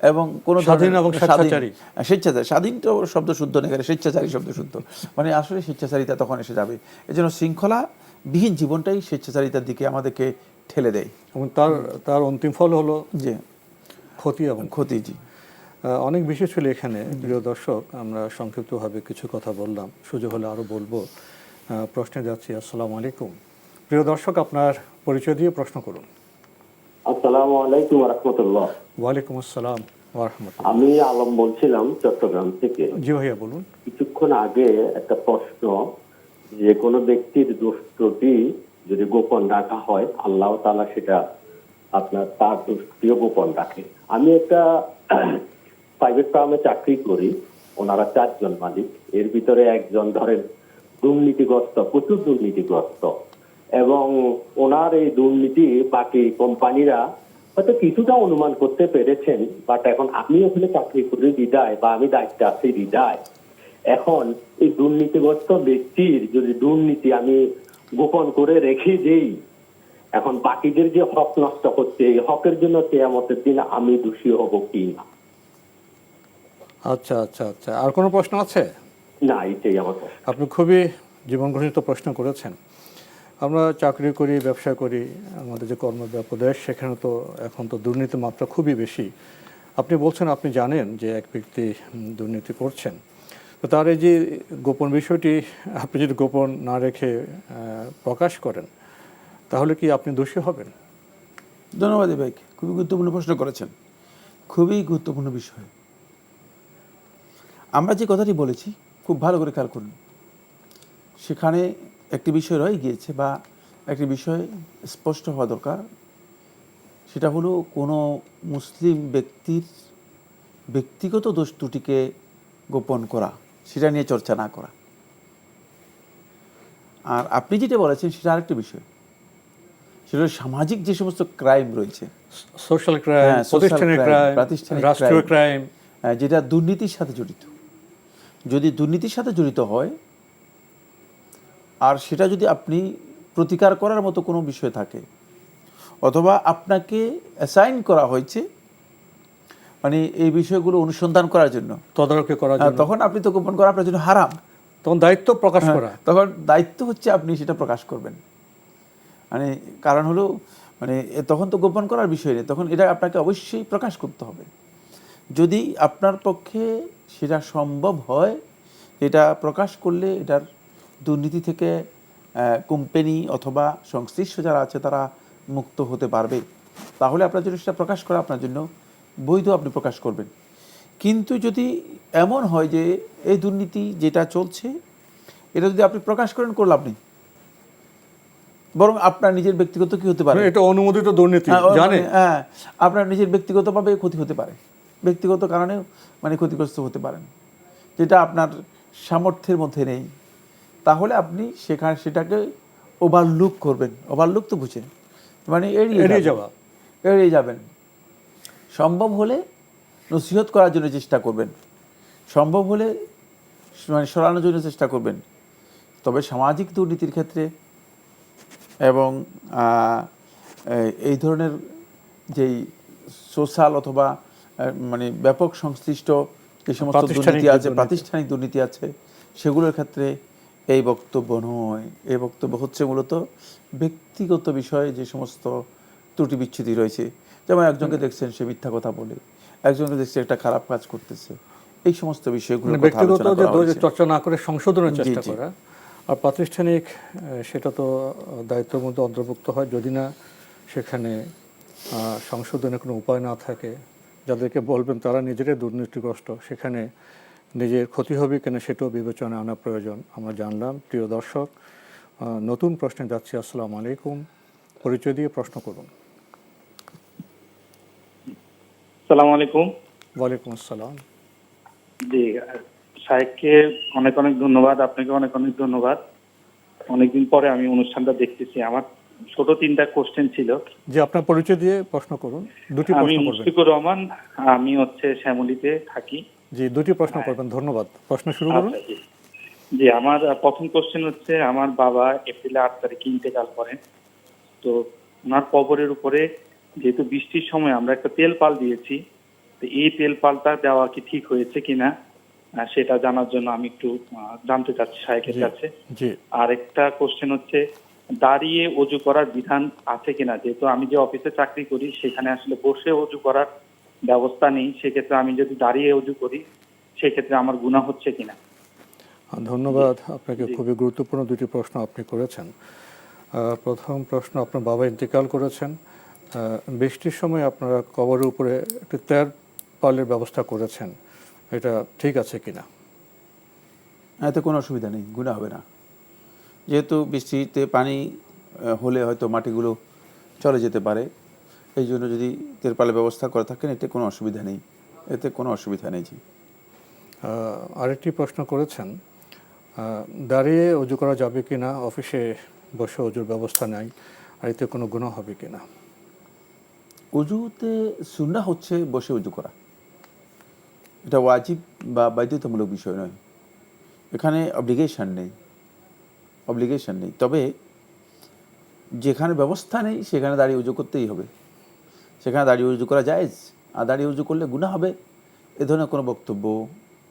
এবং কোনো স্বাধীন এবং স্বেচ্ছাচারী। স্বাধীন তো শব্দ শুদ্ধ নেই, স্বেচ্ছাচারী শব্দ শুদ্ধ, মানে আসলে স্বেচ্ছাচারিতা তখন এসে যাবে। এই জন্য শৃঙ্খলাবিহীন জীবনটাই স্বেচ্ছাচারিতার দিকে আমাদেরকে ঠেলে দেয়, এবং তার অন্তিম ফল হলো যে ক্ষতি এবং ক্ষতি। জি, অনেক বিষয় ছিল এখানে। প্রিয় দর্শক, আমরা সংক্ষিপ্তভাবে কিছু কথা বললাম, সুযোগ হলে আরও বলবো। প্রশ্নে যাচ্ছি। আসসালামু আলাইকুম। প্রিয় দর্শক, আপনার পরিচয় দিয়ে প্রশ্ন করুন। আসসালামু আলাইকুম ওয়া রাহমাতুল্লাহ। ওয়ালাইকুম আসসালাম ওয়া রাহমাতুল্লাহ। আমি আলম বলছিলাম চট্টগ্রাম থেকে। জি ভাইয়া, বলুন। কিছুক্ষণ আগে একটা প্রশ্ন, যে কোনো ব্যক্তির দোষ ত্রুটি যদি গোপন রাখা হয়, আল্লাহ তাআলা সেটা আপনার তার দোষটিও গোপন রাখে। আমি একটা প্রাইভেট ফার্মে চাকরি করি, ওনারা 4 জন মালিক, এর ভিতরে একজন ধরেন দুর্নীতিগ্রস্ত, প্রচুর দুর্নীতিগ্রস্ত, এবং ওনার এই দুর্নীতি বাকি কোম্পানিরা হয়তো কিছুটা অনুমান করতে পেরেছেন, বাট এখন আমি ওখানে চাকরি করি বিদায়, বা আমি দায়িত্বে আছি বিদায়, এখন এই দুর্নীতিগ্রস্ত ব্যক্তির যদি দুর্নীতি আমি গোপন করে রেখে দেই, এখন বাকিদের যে হক নষ্ট হচ্ছে, এই হকের জন্য কিয়ামতের দিন আমি দোষী হব কি না? আচ্ছা আচ্ছা আচ্ছা, আর কোনো প্রশ্ন আছে? না, এটাই আমার প্রশ্ন। আপনি খুবই জীবন ঘনিষ্ঠ প্রশ্ন করেছেন। আমরা চাকরি করি, ব্যবসা করি, আমাদের যে কর্মব্যাপদেশ, সেখানে তো এখন তো দুর্নীতির মাত্রা খুবই বেশি। আপনি বলছেন আপনি জানেন যে এক ব্যক্তি দুর্নীতি করছেন, তো তার এই যে গোপন বিষয়টি আপনি যদি গোপন না রেখে প্রকাশ করেন, তাহলে কি আপনি দোষী হবেন? ধন্যবাদ ভাইকে, খুবই গুরুত্বপূর্ণ প্রশ্ন করেছেন, খুবই গুরুত্বপূর্ণ বিষয়। আমরা যে কথাটি বলেছি খুব ভালো করে খেয়াল করুন, সেখানে একটি বিষয় রয়ে গিয়েছে, বা একটি বিষয় স্পষ্ট হওয়া দরকার। সেটা হলো কোনো মুসলিম ব্যক্তির ব্যক্তিগত দোষ ত্রুটিকে গোপন করা, সেটা নিয়ে চর্চা না করা। আর আপনি যেটা বলেছেন সেটা আরেকটা বিষয়, সেটা সামাজিক যে সমস্ত ক্রাইম রয়েছে, সোশ্যাল ক্রাইম, প্রতিষ্ঠানিক ক্রাইম, রাষ্ট্রীয় ক্রাইম, যেটা দুর্নীতির সাথে জড়িত। যদি দুর্নীতির সাথে জড়িত হয় আর সেটা যদি আপনি প্রতিকার করার মতো কোনো বিষয় থাকে, অথবা আপনাকে অ্যাসাইন করা হয়েছে মানে এই বিষয়গুলো অনুসন্ধান করার জন্য, তদারকি করার জন্য, তখন আপনি তো গোপন করা আপনার জন্য হারাম। তখন দায়িত্ব প্রকাশ করা, তখন দায়িত্ব হচ্ছে আপনি সেটা প্রকাশ করবেন। মানে কারণ হলো মানে তখন তো গোপন করার বিষয় নেই, তখন এটা আপনাকে অবশ্যই প্রকাশ করতে হবে। যদি আপনার পক্ষে সেটা সম্ভব হয়, এটা প্রকাশ করলে এটার দুর্নীতি থেকে কোম্পানি অথবা সংশ্লিষ্ট যারা আছে তারা মুক্ত হতে পারবে, তাহলে আপনার জন্য সেটা প্রকাশ করা আপনার জন্য বৈধ, আপনি প্রকাশ করবেন। কিন্তু যদি এমন হয় যে এই দুর্নীতি যেটা চলছে এটা যদি আপনি প্রকাশ করেন, করলে আপনি বরং আপনার নিজের ব্যক্তিগত কি হতে পারে, এটা অনুমোদিত দুর্নীতি, জানেন, হ্যাঁ, আপনার নিজের ব্যক্তিগতভাবে ক্ষতি হতে পারে, ব্যক্তিগত কারণেও মানে ক্ষতিগ্রস্ত হতে পারেন, যেটা আপনার সামর্থ্যের মধ্যে নেই। তাহলে আপনি সেটাকে ওভারলুক করবেন। ওভারলুক তো বুঝেন, মানে এড়িয়ে যাবেন। সম্ভব হলে নসিহত করার জন্য চেষ্টা করবেন, সম্ভব হলে মানে সরানোর জন্য চেষ্টা করবেন। তবে সামাজিক দুর্নীতির ক্ষেত্রে এবং এই ধরনের যেই সোশ্যাল অথবা মানে ব্যাপক সংশ্লিষ্ট যে সমস্ত দুর্নীতি আছে, প্রাতিষ্ঠানিক দুর্নীতি আছে, সেগুলোর ক্ষেত্রে এই বক্তব্য নয়। এই বক্তব্য হচ্ছে মূলত ব্যক্তিগত বিষয়ে যে সমস্ত ত্রুটি বিচ্ছুতি রয়েছে, যেমন একজনকে দেখছেন সে মিথ্যা কথা বলে, একজনকে দেখছেন একটা খারাপ কাজ করতেছে, এই সমস্ত বিষয়গুলো ব্যক্তিগত যে চর্চা না করে সংশোধনের চেষ্টা করা। আর প্রাতিষ্ঠানিক সেটা তো দায়িত্বের মধ্যে অন্তর্ভুক্ত হয়, যদি না সেখানে সংশোধনের কোনো উপায় না থাকে, যাদেরকে বলবেন তারা নিজেরাই দুর্নীতিগ্রস্ত, সেখানে নিজের ক্ষতি হবে কিনা সেটাও বিবেচনায় আনা প্রয়োজন। আমরা জানলাম। প্রিয় দর্শক, নতুন প্রশ্নে যাচ্ছি। আসসালামু আলাইকুম, পরিচয় দিয়ে প্রশ্ন করুন। আসসালামু আলাইকুম। ওয়ালাইকুম আসসালাম। জি, শাহেককে অনেক অনেক ধন্যবাদ, আপনাকে অনেক অনেক ধন্যবাদ। অনেকদিন পরে আমি অনুষ্ঠানটা দেখতেছি। আমার ছোট 3টা কোশ্চেন ছিল। জি, আপনার পরিচয় দিয়ে প্রশ্ন করুন। দুটি প্রশ্ন করবেন। আমি মুশফিকুর রহমান, আমি শ্যামলীতে থাকি। জি, দুটি প্রশ্ন করবেন। ধন্যবাদ। প্রশ্ন শুরু করুন। জি, আমার প্রথম কোশ্চেন হচ্ছে, আমার বাবা এপ্রিল 8 তারিখে ইন্তেকাল করেন। তো ওনার কবরের উপরে যেহেতু বৃষ্টির সময় আমরা একটা তেল পাল দিয়েছি, তো এই তেল পালটা দেওয়া কি ঠিক হয়েছে কিনা সেটা জানার জন্য আমি একটু জানতে চাচ্ছি শাহেকের কাছে। আর একটা কোশ্চেন হচ্ছে, দাঁড়িয়ে অজু করার বিধান আছে কিনা? যেহেতু আমি যে অফিসে চাকরি করি সেখানে আসলে বসে অজু করার ব্যবস্থা নেই, সেক্ষেত্রে আমি যদি দাঁড়িয়ে অজু করি সেক্ষেত্রে আমার গুনাহ হচ্ছে কিনা? ধন্যবাদ আপনাকে। খুবই গুরুত্বপূর্ণ দুটি প্রশ্ন আপনি করেছেন। প্রথম প্রশ্ন, আপনার বাবা ইন্তেকাল করেছেন, বৃষ্টির সময় আপনারা কবরের উপরে একটি তেরপালের ব্যবস্থা করেছেন, এটা ঠিক আছে কিনা? এতে কোনো অসুবিধা নেই, গুনাহ হবে না। যেহেতু বৃষ্টিতে পানি হলে হয়তো মাটিগুলো চলে যেতে পারে, এই জন্য যদি তেরপালের ব্যবস্থা করে থাকেন এতে কোনো অসুবিধা নেই, এতে কোনো অসুবিধা নেই। জি, আরেকটি প্রশ্ন করেছেন, দাঁড়িয়ে অজু করা যাবে কিনা, অফিসে বসে অজুর ব্যবস্থা নাই, আর এতে কোনো গুনাহ হবে কিনা? অজুতে সুন্নাহ হচ্ছে বসে অজু করা, এটা ওয়াজিব বা বাধ্যতামূলক বিষয় নয়, এখানে অব্লিগেশন নেই। তবে যেখানে ব্যবস্থা নেই সেখানে দাঁড়িয়ে উজু করতেই হবে, সেখানে দাঁড়িয়ে উজু করা জায়েজ। আর দাঁড়িয়ে উজু করলে গুনাহ হবে এ ধরনের কোনো বক্তব্য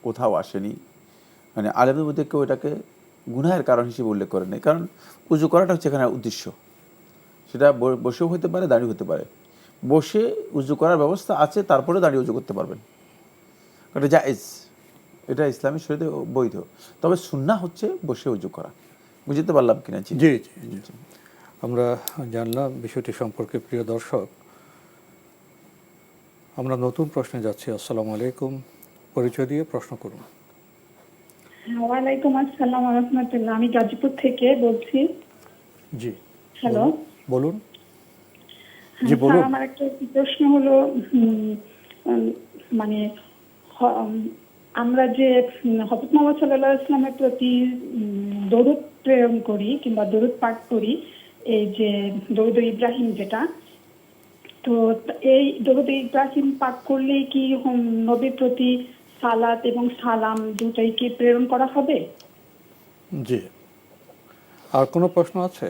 কোথাও আসেনি। মানে আলেমের মধ্যে কেউ এটাকে গুনাহের কারণ হিসেবে উল্লেখ করে নেই, কারণ উজু করাটা হচ্ছে এখানে উদ্দেশ্য। সেটা বসেও হতে পারে, দাঁড়িয়ে হতে পারে। বসে উজু করার ব্যবস্থা আছে, তারপরে দাঁড়িয়ে উজু করতে পারবেন, এটা জায়েজ, এটা ইসলামী শরীয়তে বৈধ। তবে সুন্নাহ হচ্ছে বসে উজু করা। বুঝতে পারলাম কিনা? জি জি জি, আমরা জানলাম বিষয়টি সম্পর্কে। প্রিয় দর্শক, আমরা নতুন প্রশ্নে যাচ্ছি। আসসালামু আলাইকুম, পরিচয় দিয়ে প্রশ্ন করুন। ওয়ালাইকুম আসসালাম ওয়া রাহমাতুল্লাহ, আমি গাজীপুর থেকে বলছি। জি, হ্যালো, বলুন। জি বলুন। আমার একটা প্রশ্ন হলো, মানে আমরা যে হযরত মুহাম্মদ সাল্লাল্লাহু আলাইহি ওয়াসাল্লামের প্রতি দরুদ প্রেরণ করি কিংবা দরুদ পাঠ করি, এই যে দরুদ ইব্রাহিম যেটা, তো এই দরুদ ইব্রাহিম পাঠ করলেই কি নবীর প্রতি সালাত এবং সালাম দুটাই কি প্রেরণ করা হবে? জি, আর কোনো প্রশ্ন আছে?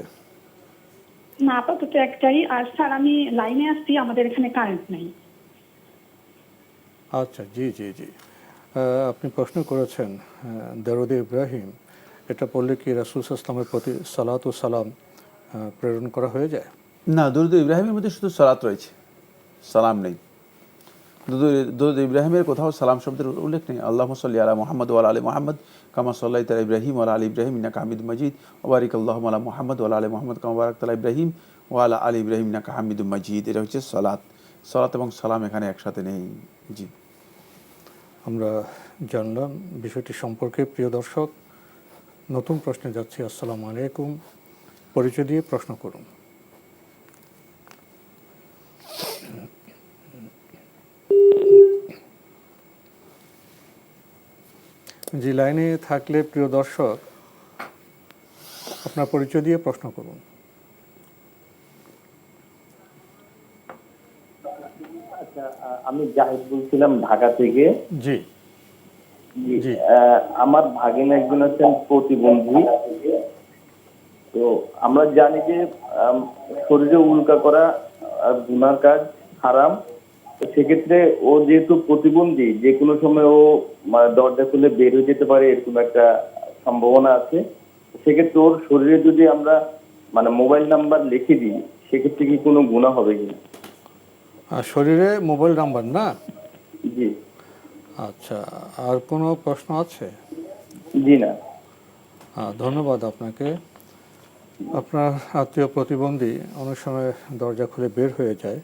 না, আপাতত একটাই। আর স্যার, আমি লাইনে আসছি, আমাদের এখানে কারেন্ট নাই। আচ্ছা, জি জি জি, আপনি প্রশ্ন করেছেন দরুদ ইব্রাহিম, এটা পড়লে কি রাসূল সাল্লাল্লাহু আলাইহি ওয়াসাল্লামের প্রতি সালাত ও সালাম প্রেরণ করা হয়ে যায়? না, দরুদ ইব্রাহিমের মধ্যে শুধু সালাত রয়েছে, সালাম নেই। দরুদ ইব্রাহিমের কোথাও সালাম শব্দের উল্লেখ নেই। আল্লাহুম্মা সাল্লি আলা মুহাম্মদ ওয়া আলা আলি মুহাম্মদ কামা সাল্লাইতা আলা ইব্রাহিম ওয়া আলা আলি ইব্রাহিম ইন্নাকা হামিদুম মাজিদ ওয়া বারিক আল্লাহুম্মা আলা মুহাম্মদ ওয়া আলা আলি মুহাম্মদ কামা বারাকতা আলা ইব্রাহিম ওয়া আলা আলি ইব্রাহিম ইন্নাকা হামিদুম মাজিদ। এটা হচ্ছে সালাত। সালাত এবং সালাম এখানে একসাথে নেই। জি, আমরা জানলাম বিষয়টি সম্পর্কে। প্রিয় দর্শক, নতুন প্রশ্নে যাচ্ছি। আসসালামু আলাইকুম, পরিচয় দিয়ে প্রশ্ন করুন। জি, লাইনে থাকলে প্রিয় দর্শক আপনার পরিচয় দিয়ে প্রশ্ন করুন। আচ্ছা, আমি জাহিদ বলছিলাম ঢাকা থেকে। জি, জি। আমার ভাগিনা একজন আছেন প্রতিবন্ধী। তো আমরা জানি যে শরীরে উল্কা করা গুনার কাজ, হারাম। তো সেক্ষেত্রে ও যেহেতু প্রতিবন্ধী, যে কোনো সময় ও দরজা খুলে বের হয়ে যেতে পারে, এরকম একটা সম্ভাবনা আছে। সেক্ষেত্রে ওর শরীরে যদি আমরা মোবাইল নাম্বার লিখে দিই, সেক্ষেত্রে কি কোনো গুনাহ হবে কিনা? শরীরে মোবাইল নাম্বার না? জি। আচ্ছা, আর কোনো প্রশ্ন আছে? জি না। ধন্যবাদ আপনাকে। আপনার আত্মীয় প্রতিবন্ধী অনেক সময় দরজা খুলে বের হয়ে যায়,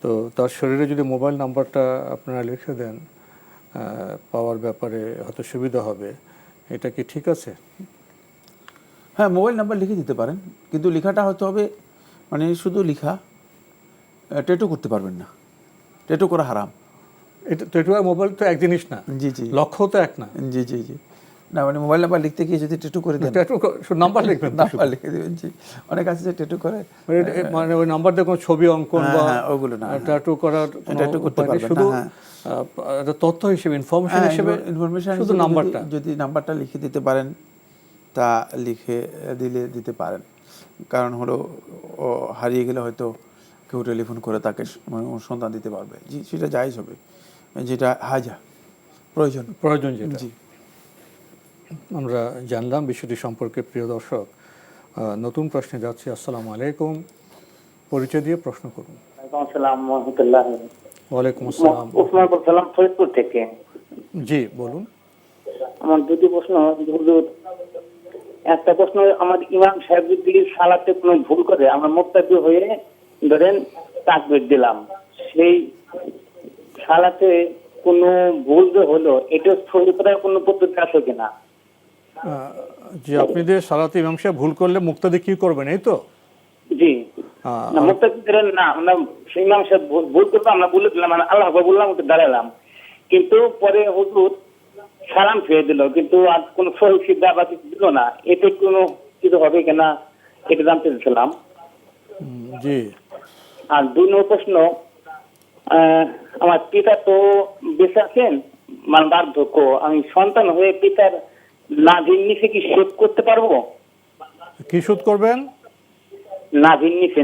তো তার শরীরে যদি মোবাইল নাম্বারটা আপনারা লিখে দেন, পাওয়ার ব্যাপারে হয়তো সুবিধা হবে। এটা কি ঠিক আছে? হ্যাঁ, মোবাইল নাম্বার লিখে দিতে পারেন, কিন্তু লেখাটা হতে হবে শুধু লেখা, ট্যাটু করতে পারবেন না। ট্যাটু করা হারাম। এটা ট্যাটু আর মোবাইল তো এক জিনিস না। জি জি, লক্ষ্য তো এক না। জি জি জি। না, মোবাইল নাম্বার লিখতে গিয়ে যদি ট্যাটু করে দেন, ট্যাটু নাম্বার লিখবেন, নাম্বার লিখে দেবেন। জি, অনেক আছে যে ট্যাটু করে ওই নাম্বার দিয়ে কোনো ছবি অঙ্কন বা ওগুলো না, ট্যাটু করার ট্যাটু করতে পারবেন শুধু না। এটা তথ্য হিসেবে, ইনফরমেশন হিসেবে, শুধু নাম্বারটা যদি নাম্বারটা লিখে দিতে পারেন, তা লিখে দিতে পারেন। কারণ হলো ও হারিয়ে গেলে হয়তো কেউ টেলিফোন করে তাকে সন্ধান দিতে পারবে। জি, সেটা জায়েজ হবে, যেটা প্রয়োজন যেটা। জি, আমরা জানলাম বিষয়টি সম্পর্কে। প্রিয় দর্শক, নতুন প্রশ্নে যাচ্ছি। আসসালামু আলাইকুম, পরিচয় দিয়ে প্রশ্ন করুন। ওয়ালাইকুম আসসালাম। ওসমান বলছিলাম ফরিদপুর থেকে। জি বলুন। আমার দুটি প্রশ্ন। একটা প্রশ্ন, আমার ইমাম সাহেব যদি সালাতে কোনো ভুল করে, আমরা মুক্তাদি হয়ে ধরেন তাকবীর দিলাম, সেই সালাতে কোনো ভুল যে হলো, এটা সহি করার কোনো পদ্ধতি আছে কিনা? জি, আপনি যে সালাতে ইমাম সাহেব ভুল করলে মুক্তাদি কি করবেন, এই তো? জি, না মুক্তাদি দিলেন না, আমরা ইমাম সাহেব ভুল করবো, আমরা বলে দিলাম, আল্লাহ বললাম, উঠে দাঁড়ালাম, কিন্তু পরে হুজুর সালাম ফিরে দিল, কিন্তু আর কোনো সহি সিদ্ধা বা কিছু দিল না, এতে কোনো কিছু হবে কিনা এটা জানতে চাইছিলাম। জি। আর দুই নম্বর প্রশ্ন, আমার পিতা তো বেঁচে আছেন, বার্ধক্য, আমি সন্তান হয়ে পিতার নাভির নিচে কি শেভ করতে পারবো? কি শুট করবেন? নাভির নিচে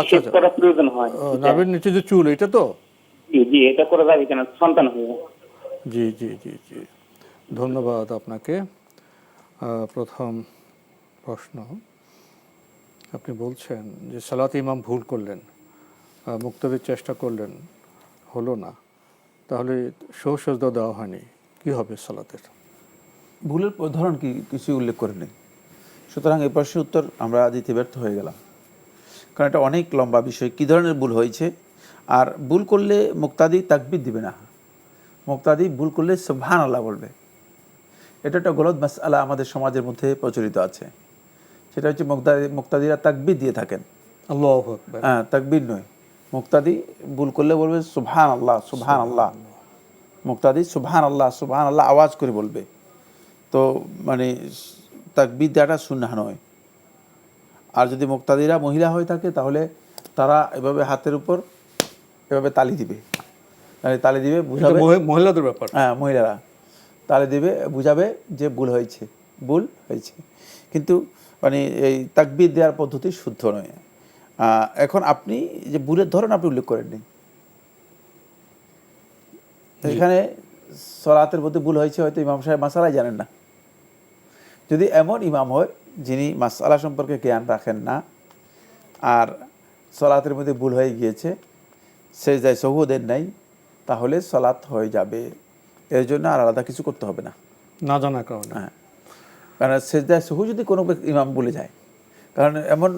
শেভ করার প্রয়োজন হয়। নাভির নিচে যে চুল, এটা তো? জি জি, এটা করা যাবে কিনা সন্তান হয়ে? জি জি জি জি, ধন্যবাদ আপনাকে। প্রথম প্রশ্ন, আপনি বলছেন যে সালাতে ইমাম ভুল করলেন, মুক্তাদির চেষ্টা করলেন, হলো না, তাহলে সজদা দেওয়া হয়নি, কি হবে সালাতের? ভুলের ধরন কি কিছু উল্লেখ করে নেই, সুতরাং এই প্রশ্নের উত্তর আমরা দিতে ব্যর্থ হয়ে গেলাম, কারণ এটা অনেক লম্বা বিষয়। কী ধরনের ভুল হয়েছে? আর ভুল করলে মুক্তাদি তাকবীর দিবে না, মুক্তাদি ভুল করলে সুবহানাল্লাহ বলবে। এটা একটা গলত মাসআলা আমাদের সমাজের মধ্যে প্রচলিত আছে। সেটা হচ্ছে মুক্তাদিরা তাকবীর দিয়ে থাকেন, আল্লাহু আকবার। হ্যাঁ, তাকবীর নয়। মুক্তাদি ভুল করলে বলবে সুবহানাল্লাহ, সুবহানাল্লাহ। মুক্তাদি সুবহানাল্লাহ আওয়াজ করে বলবে। তো তাকবীর দেওয়াটা সুন্নাহ নয়। আর যদি মুক্তাদিরা মহিলা হয়ে থাকে, তাহলে তারা এভাবে হাতের উপর এভাবে তালি দিবে, তালি দিবে বুঝাবে, মহিলাদের ব্যাপার। হ্যাঁ, মহিলারা তালি দিবে, বুঝাবে যে ভুল হয়েছে। কিন্তু এই তাকবীর দেওয়ার পদ্ধতি শুদ্ধ নয়। এখন আপনি যে ভুলের ধরন আপনি উল্লেখ করেননি, এখানে সলাতের মধ্যে ভুল হয়েছে, হয়তো ইমাম সাহেব মাসালাই জানেন না। যদি এমন ইমাম হয় যিনি মাসআলা সম্পর্কে জ্ঞান রাখেন না, আর সলাতের মধ্যে ভুল হয়ে গিয়েছে, সেজদায় সহু দেন নাই, তাহলে সলাত হয়ে যাবে। এর জন্য আর আলাদা কিছু করতে হবে না, না জানার কারণে। হ্যাঁ, কারণ সেজদায় সহু যদি কোনো ইমাম ভুলে যায়, কারণ এমন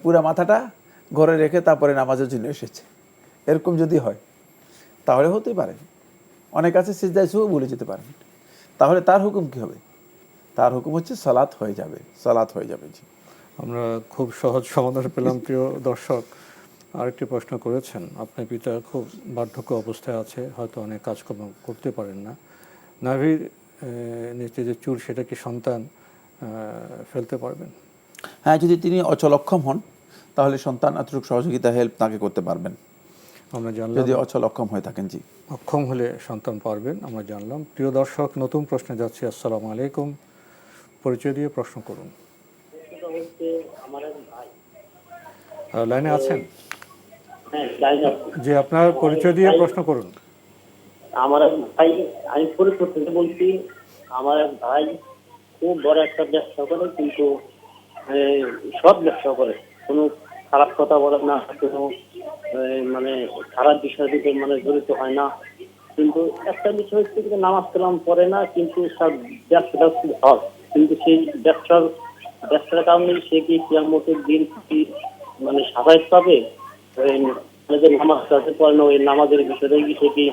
পুরা মাথাটা ঘরে রেখে তারপরে নামাজের জন্য এসেছে, এরকম যদি হয় তাহলে হতেই পারে। অনেক আছে সেজদায় সহু ভুলে যেতে পারেন, তাহলে তার হুকুম কী হবে? তার হুকুম হচ্ছে সালাত হয়ে যাবে। জি, আমরা খুব সহজ সমাধান পেলাম। প্রিয় দর্শক, আরেকটি প্রশ্ন করেছেন, আপনার পিতা খুব বার্ধক্য অবস্থায় আছে, হয়তো অনেক কাজকর্ম করতে পারেন না, নাভির নিচে যে চুল, সেটা কি সন্তান ফেলতে পারবেন? হ্যাঁ, যদি তিনি অচল অক্ষম হন, তাহলে সন্তান এতটুকু সহযোগিতা হেল্প তাকে করতে পারবেন। আমরা জানলাম। যদি অচল অক্ষম হয়ে থাকেন। জি, অক্ষম হলে সন্তান পারবেন, আমরা জানলাম। প্রিয় দর্শক, নতুন প্রশ্নে যাচ্ছি। আসসালামু আলাইকুম, পরিচয় দিয়ে প্রশ্ন করুন। লাইনে আছেন? যে আপনার পরিচয় দিয়ে প্রশ্ন করুন। আমার এক ভাই, আমি ফরিদপুর থেকে বলছি। আমার এক ভাই খুব বড় একটা ব্যবসা করে, কিন্তু সৎ ব্যবসা করে, কোনো খারাপ কথা বলে না, কোনো মানে খারাপ বিষয় দিকে মানে জড়িত হয় না। কিন্তু একটা বিষয় হচ্ছে যে নামাজ কালাম পড়ে না, কিন্তু তার ব্যবসাটা খুব হজ। কিন্তু সেই ব্যবসার কারণে সে কি কিয়ামতের দিন কি মানে সাফায়াত পাবে? যে নামাজ কাছে পড়ে না, ওই নামাজের বিষয়টা কি সে কি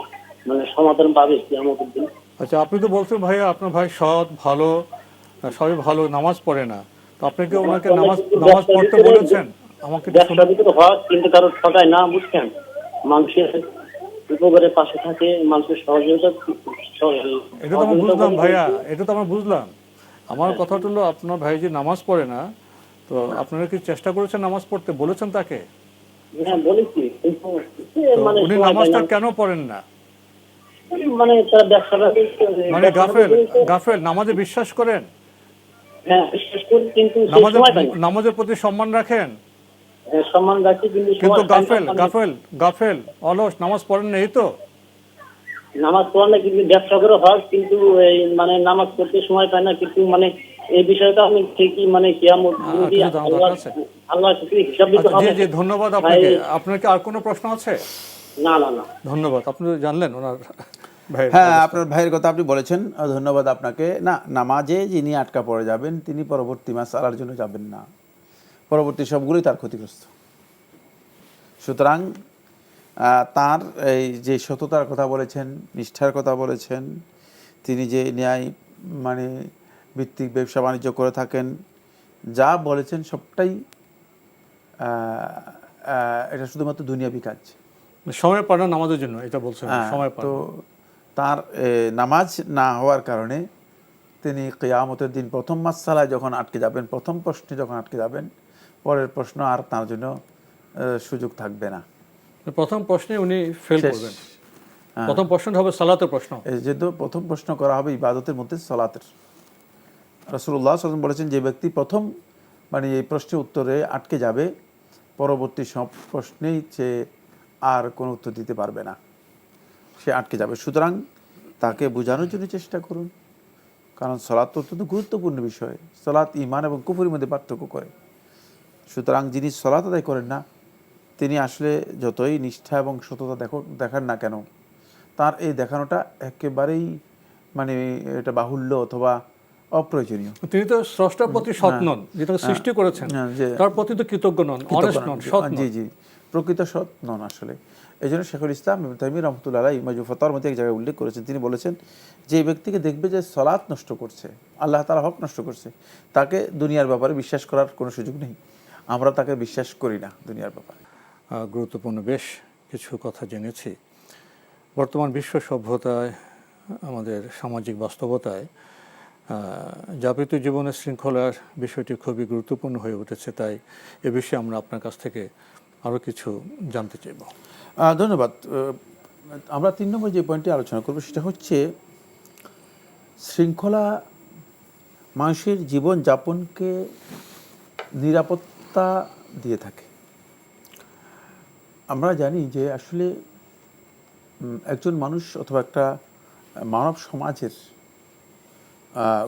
মানে সমাধান পাবে কিয়ামতের দিন? আচ্ছা, আপনি তো বলছেন ভাইয়া আপনার ভাই সৎ, ভালো, সবই ভালো, নামাজ পড়ে না, তো আপনি কি ওনাকে নামাজ পড়তে বলেছেন? আমাকে ব্যবসার ভিতরে হজ, কিন্তু কারো ঠকায় না, বুঝছেন? মানুষের উপকারের পাশে থাকে, মানুষের সহযোগিতা। এটা তো আমরা বুঝলাম ভাইয়া, এটা তো আমরা বুঝলাম। আমার কথা হলো আপনার ভাই যে নামাজ পড়ে না, তো আপনারা কি চেষ্টা করেছেন নামাজ পড়তে? বলেছেন তাকে? হ্যাঁ বলেছি, কিন্তু উনি নামাজটা কেন পড়েন না? মানে তার ব্যবসাটা মানে গাফেল, নামাজে বিশ্বাস করেন? হ্যাঁ বিশ্বাস করি, কিন্তু নামাজের প্রতি সম্মান রাখেন? সম্মান রাখি, কিন্তু গাফেল অলস, নামাজ পড়েন না, এই তো? নামাজ পড়ে না, কিন্তু ব্যবসা করে হজ, কিন্তু মানে নামাজ পড়তে সময় পায় না। কিন্তু মানে এই বিষয়টা আমি ঠিকই মানে কিয়ামত আল্লাহ হিসাব দিতে হবে। জি, ধন্যবাদ আপনাকে। আপনার কি আর কোনো প্রশ্ন আছে? না। ধন্যবাদ, আপনি জানলেন ওনার ভাই। হ্যাঁ, আপনার ভাইয়ের কথা আপনি বলেছেন, ধন্যবাদ আপনাকে। না, নামাজে যিনি আটকা পড়ে যাবেন তিনি পরবর্তী মাসআলার জন্য যাবেন না, পরবর্তী সবগুলোই তার ক্ষতিগ্রস্ত। সুতরাং তার এই যে সততার কথা বলেছেন, নিষ্ঠার কথা বলেছেন, তিনি যে ন্যায় মানে ভিত্তিক ব্যবসা বাণিজ্য করে থাকেন, যা বলেছেন সবটাই এটা শুধুমাত্র দুনিয়াবি কাজ। সময় পান না নামাজের জন্য, এটা বলছেন? সময় পান। তো তার নামাজ না হওয়ার কারণে তিনি কিয়ামতের দিন প্রথম মাসআলায় যখন আটকে যাবেন, প্রথম প্রশ্নে যখন আটকে যাবেন, পরের প্রশ্ন আর তার জন্য সুযোগ থাকবে না। প্রথম প্রশ্নে উনি ফেল করবেন। প্রথম প্রশ্নটা হবে সালাতের প্রশ্ন। যেহেতু প্রথম প্রশ্ন করা হবে ইবাদতের মধ্যে সালাতের। রাসূলুল্লাহ সাল্লাল্লাহু আলাইহি ওয়াসাল্লাম বলেছেন, যে ব্যক্তি প্রথম মানে এই প্রশ্নের উত্তরে আটকে যাবে, পরবর্তী সব প্রশ্নেই সে আর কোনো উত্তর দিতে পারবে না, সে আটকে যাবে। সুতরাং তাকে বোঝানোর জন্য চেষ্টা করুন, কারণ সালাত অত্যন্ত গুরুত্বপূর্ণ বিষয়। সালাত ঈমান এবং কুফরের মধ্যে পার্থক্য করে। সুতরাং যিনি সালাত আদায় করেন না, তিনি আসলে যতই নিষ্ঠা এবং সততা দেখান না কেন, তার এই দেখানোটা একেবারেই মানে এটা বাহুল্য অথবা অপ্রয়োজনীয়। তিনি তো স্রষ্টার প্রতি সৎ নন, যেটা সৃষ্টি করেছেন, তার প্রতি তো কৃতজ্ঞ নন, অনেস্ট নন, সৎ নন। জি, প্রকৃত সৎ নন আসলে। এই জন্য শেখুল ইসলাম ইবনে তাইমিয়া রাহমাতুল্লাহ আলাইহি মাজমু ফাতাওয়ার মধ্যে এক জায়গায় উল্লেখ করেছেন, তিনি বলেছেন যে ব্যক্তিকে দেখবে যে সালাত নষ্ট করছে, আল্লাহ তাআলা হক নষ্ট করছে, তাকে দুনিয়ার ব্যাপারে বিশ্বাস করার কোনো সুযোগ নেই। আমরা তাকে বিশ্বাস করি না দুনিয়ার ব্যাপারে। গুরুত্বপূর্ণ বেশ কিছু কথা জেনেছি। বর্তমান বিশ্ব সভ্যতায়, আমাদের সামাজিক বাস্তবতায় যাপিত জীবনের শৃঙ্খলার বিষয়টি খুবই গুরুত্বপূর্ণ হয়ে উঠেছে। তাই এ বিষয়ে আমরা আপনার কাছ থেকে আরও কিছু জানতে চাইব। ধন্যবাদ। আমরা 3 নম্বর যে পয়েন্টটি আলোচনা করব সেটা হচ্ছে শৃঙ্খলা মানুষের জীবন যাপনকে নিরাপত্তা দিয়ে থাকে। আমরা জানি যে আসলে একজন মানুষ অথবা একটা মানব সমাজের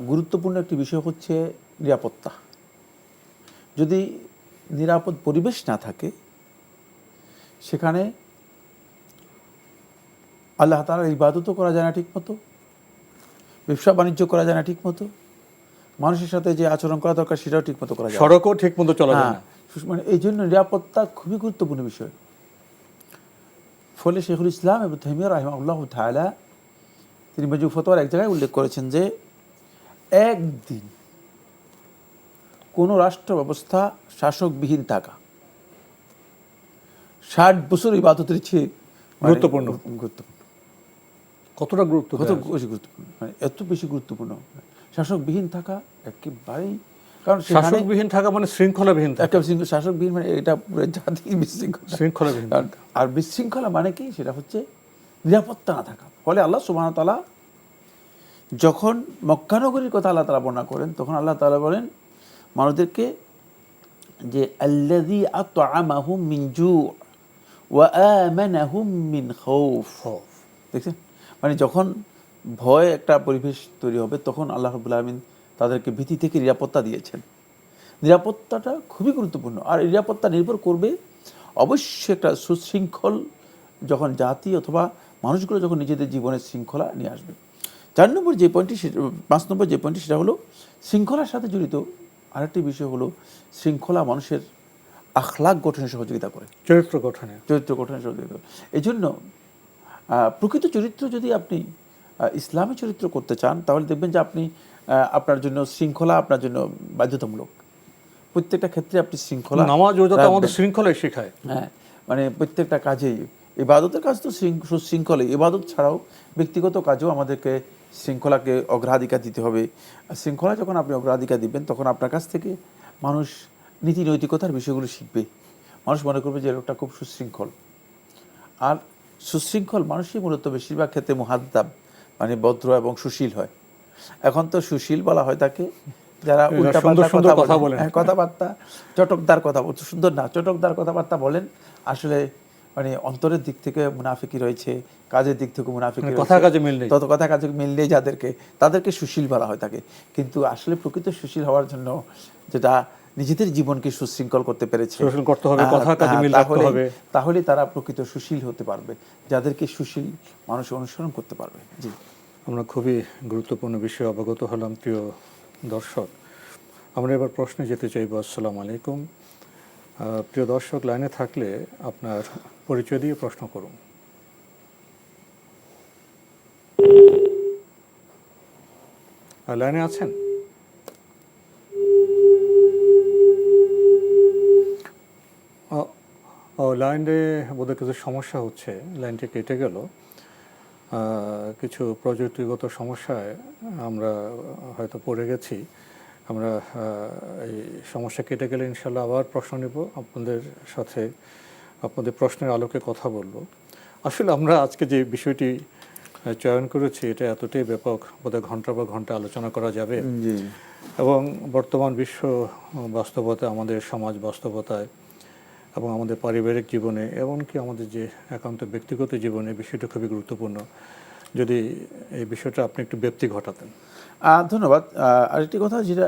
গুরুত্বপূর্ণ একটি বিষয় হচ্ছে নিরাপত্তা। যদি নিরাপদ পরিবেশ না থাকে, সেখানে আল্লাহ তাআলার ইবাদতও করা যায় না ঠিক মতো, ব্যবসা বাণিজ্য করা যায় না ঠিক মতো, মানুষের সাথে যে আচরণ করা দরকার সেটাও ঠিক মতো করা যায় না, সড়কও ঠিক মতো চলা যায় না। মানে এই জন্য নিরাপত্তা খুবই গুরুত্বপূর্ণ বিষয়। ফলে শেখুল ইসলাম ইবনে তাইমিয়া রাহিমাহুল্লাহ তাআলা তিনি মাজমু ফাতাওয়ার এক জায়গায় উল্লেখ করেছেন যে একদিন কোনো রাষ্ট্র ব্যবস্থা শাসকবিহীন থাকা 60 বছর ইবাদতের চেয়ে গুরুত্বপূর্ণ। কতটা গুরুত্বপূর্ণ, মানে এত বেশি গুরুত্বপূর্ণ। শাসকবিহীন থাকা একেবারেই কারণ শাসকবিহীন থাকা মানে শৃঙ্খলাবিহীন থাকা। একটা শাসকবিহীন মানে এটা পুরো জাতি বিশৃঙ্খলা, শৃঙ্খলাবিহীন। আর বিশৃঙ্খলা মানে কি, সেটা হচ্ছে নিরাপত্তা না থাকা। ফলে আল্লাহ সুবহানাহু ওয়া তাআলা যখন মক্কা নগরীর কথা আল্লাহ তাআলা বর্ণনা করেন, তখন আল্লাহ তাআলা বলেন মানুষদেরকে যে আল্লাযী আত'আমাহুম মিন জু' ওয়া আমানাহুম মিন খাউফ। দেখছেন, মানে যখন ভয় একটা পরিবেশ তৈরি হবে, তখন আল্লাহ রাব্বুল আলামিন তাদেরকে ভীতি থেকে নিরাপত্তা দিয়েছেন। নিরাপত্তাটা খুবই গুরুত্বপূর্ণ, আর নিরাপত্তা নির্ভর করবে অবশ্যই একটা সুশৃঙ্খল যখন জাতি অথবা মানুষগুলো যখন নিজেদের জীবনের শৃঙ্খলা নিয়ে আসবে। 4 নম্বর যে পয়েন্টটি, 5 নম্বর যে পয়েন্টটি, সেটা হলো শৃঙ্খলার সাথে জড়িত আরেকটি বিষয় হলো শৃঙ্খলা মানুষের আখলাক গঠনে সহযোগিতা করে, চরিত্র গঠনে সহযোগিতা করে। এই জন্য প্রকৃত চরিত্র যদি আপনি ইসলামী চরিত্র করতে চান, তাহলে দেখবেন যে আপনি আপনার জন্য শৃঙ্খলা আপনার জন্য বাধ্যতামূলক। প্রত্যেকটা ক্ষেত্রে আপনি শৃঙ্খলা, নামাজ ওটা আমাদের শৃঙ্খলাই শেখায়। হ্যাঁ, মানে প্রত্যেকটা কাজেই, ইবাদতের কাজ তো সুশৃঙ্খলে, ইবাদত ছাড়াও ব্যক্তিগত কাজেও আমাদেরকে শৃঙ্খলাকে অগ্রাধিকার দিতে হবে। শৃঙ্খলা যখন আপনি অগ্রাধিকার দিবেন, তখন আপনার কাছ থেকে মানুষ নীতি নৈতিকতার বিষয়গুলো শিখবে। মানুষ মনে করবে যে লোকটা খুব সুশৃঙ্খল। আর সুশৃঙ্খল মানুষই মূলত বেশিরভাগ ক্ষেত্রে মুহাদ্দাব, মানে ভদ্র এবং সুশীল হয়। এখন তো সুশীল বলা হয় তাকে যারা উল্টাপাল্টা কথা বলেন, কথাবার্তা চটকদার কথা, সুন্দর না, চটকদার কথাবার্তা বলেন, আসলে মানে অন্তরের দিক থেকে মুনাফিকি রয়েছে, কাজের দিক থেকে মুনাফিকি রয়েছে, কথা কাজে মিল নেই তাদেরকে সুশীল বলা হয় থাকে। কিন্তু আসলে প্রকৃত সুশীল হওয়ার জন্য যেটা নিজেদের জীবনকে সুশৃঙ্খল করতে পেরেছে, তাহলে তারা প্রকৃত সুশীল হতে পারবে, যাদেরকে সুশীল মানুষ অনুসরণ করতে পারবে। জি, আমরা খুবই গুরুত্বপূর্ণ বিষয়ে অবগত হলাম প্রিয় দর্শক। আমরা এবার প্রশ্নে যেতে চাইব। আসসালামু আলাইকুম। প্রিয় দর্শক, লাইনে থাকলে আপনার পরিচয় দিয়ে প্রশ্ন করুন। লাইনে আছেন? লাইনে বোধহয় কিছু সমস্যা হচ্ছে, লাইনটি কেটে গেল। কিছু প্রযুক্তিগত সমস্যায় আমরা হয়তো পড়ে গেছি। আমরা এই সমস্যা কেটে গেলে ইনশাল্লাহ আবার প্রশ্ন নেব, আপনাদের সাথে আপনাদের প্রশ্নের আলোকে কথা বলবো। আসলে আমরা আজকে যে বিষয়টি চয়ন করেছি, এটা এতটাই ব্যাপক, বোধহয় ঘন্টা বা ঘন্টা আলোচনা করা যাবে। এবং বর্তমান বিশ্ব বাস্তবতায়, আমাদের সমাজ বাস্তবতায় এবং আমাদের পারিবারিক জীবনে, এমনকি আমাদের যে একান্ত ব্যক্তিগত জীবনে বিষয়টা খুবই গুরুত্বপূর্ণ। যদি এই বিষয়টা আপনি একটু ব্যক্তি ঘটাতেন। ধন্যবাদ। আরেকটি কথা যেটা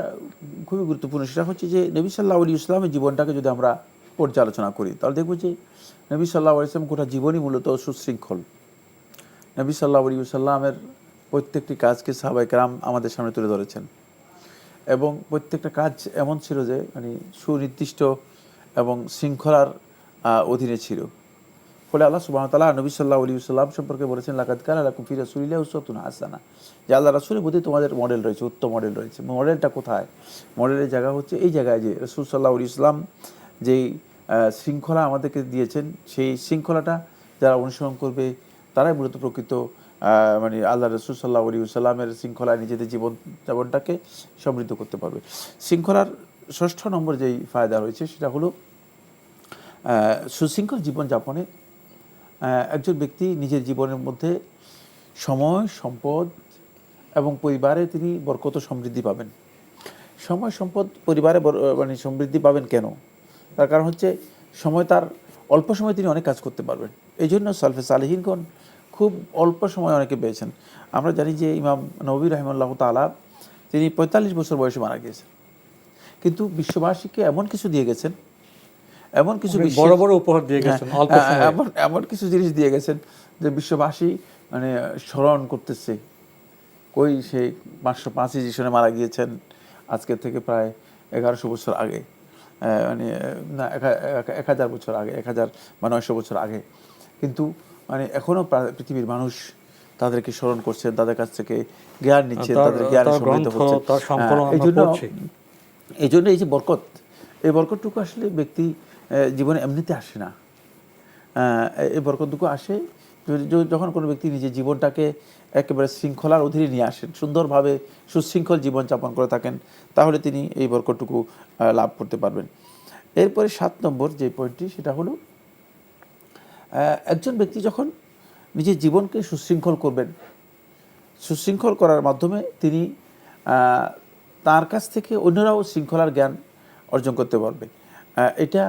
খুবই গুরুত্বপূর্ণ, সেটা হচ্ছে যে নবী সাল্লাল্লাহু আলাইহি ওয়াসাল্লামের জীবনটাকে যদি আমরা পর্যালোচনা করি, তাহলে দেখব যে নবী সাল্লাল্লাহু আলাইহি ওয়াসাল্লাম গোটা জীবনই মূলত সুশৃঙ্খল। নবী সাল্লাল্লাহু আলাইহি ওয়াসাল্লামের প্রত্যেকটি কাজকে সাহাবায়ে কেরাম আমাদের সামনে তুলে ধরেছেন, এবং প্রত্যেকটা কাজ এমন ছিল যে মানে সুনির্দিষ্ট এবং শৃঙ্খলার অধীনে ছিল। ফলে আল্লাহ সুবহানাহু ওয়া তাআলা নবী সাল্লাল্লাহু আলাইহি ওয়াসাল্লাম সম্পর্কে বলেছেন, লাকাদ কানা লাকুম ফি রাসূলিল্লাহি উসওয়াতুন হাসানা, যে আল্লাহ রাসূলের প্রতি তোমাদের মডেল রয়েছে, উত্তম মডেল রয়েছে। মডেলটা কোথায়? মডেলের জায়গা হচ্ছে এই জায়গায় যে রাসূল সাল্লাল্লাহু আলাইহি ওয়াসাল্লাম যেই শৃঙ্খলা আমাদেরকে দিয়েছেন, সেই শৃঙ্খলাটা যারা অনুসরণ করবে তারাই মূলত প্রকৃত মানে আল্লাহ রাসূল সাল্লাল্লাহু আলাইহি ওয়াসাল্লামের শৃঙ্খলায় নিজেদের জীবনটাকে সমৃদ্ধ করতে পারবে। শৃঙ্খলার 6 নম্বর যেই ফায়দা রয়েছে, সেটা হলো সুশৃঙ্খল জীবনযাপনে একজন ব্যক্তি নিজের জীবনের মধ্যে সময়, সম্পদ এবং পরিবারে তিনি বরকত সমৃদ্ধি পাবেন। সময়, সম্পদ, পরিবারে মানে সমৃদ্ধি পাবেন কেন? তার কারণ হচ্ছে সময়, তার অল্প সময় তিনি অনেক কাজ করতে পারবেন। এই জন্য সালফে সালেহিনগণ খুব অল্প সময় অনেকে পেয়েছেন। আমরা জানি যে ইমাম নববী রাহিমাহুল্লাহ তাআলা তিনি 45 বছর বয়সে মারা গিয়েছেন, কিন্তু বিশ্ববাসীকে এমন কিছু দিয়ে গেছেন, এমন কিছু বড় বড় উপহার দিয়ে গেছেন, এমন কিছু জিনিস দিয়ে গেছেন যে বিশ্ববাসী মানে স্মরণ করতেছে। কই সেই 585 সনে মারা গিয়েছেন, আজকের থেকে প্রায় 1100 বছর আগে, মানে না 1000 বছর আগে, 1000 বা 900 বছর আগে। কিন্তু মানে এখনও পৃথিবীর মানুষ তাদেরকে স্মরণ করছেন, তাদের কাছ থেকে জ্ঞান নিচ্ছে, তাদের জ্ঞানে সমৃদ্ধ হচ্ছে। এই জন্য এই যে বরকত, এই বরকতটুকু আসলে ব্যক্তি জীবনে এমনিতে আসে না। এই বরকতটুকু আসে যখন কোনো ব্যক্তি নিজের জীবনটাকে একেবারে শৃঙ্খলার অধীনে নিয়ে আসেন, সুন্দরভাবে সুশৃঙ্খল জীবনযাপন করে থাকেন, তাহলে তিনি এই বরকতটুকু লাভ করতে পারবেন। এরপরে 7 নম্বর যে পয়েন্টটি, সেটা হলো একজন ব্যক্তি যখন নিজের জীবনকে সুশৃঙ্খল করবেন, সুশৃঙ্খল করার মাধ্যমে তিনি তার কাছ থেকে অন্যরাও শৃঙ্খলার জ্ঞান অর্জন করতে পারবে। এটা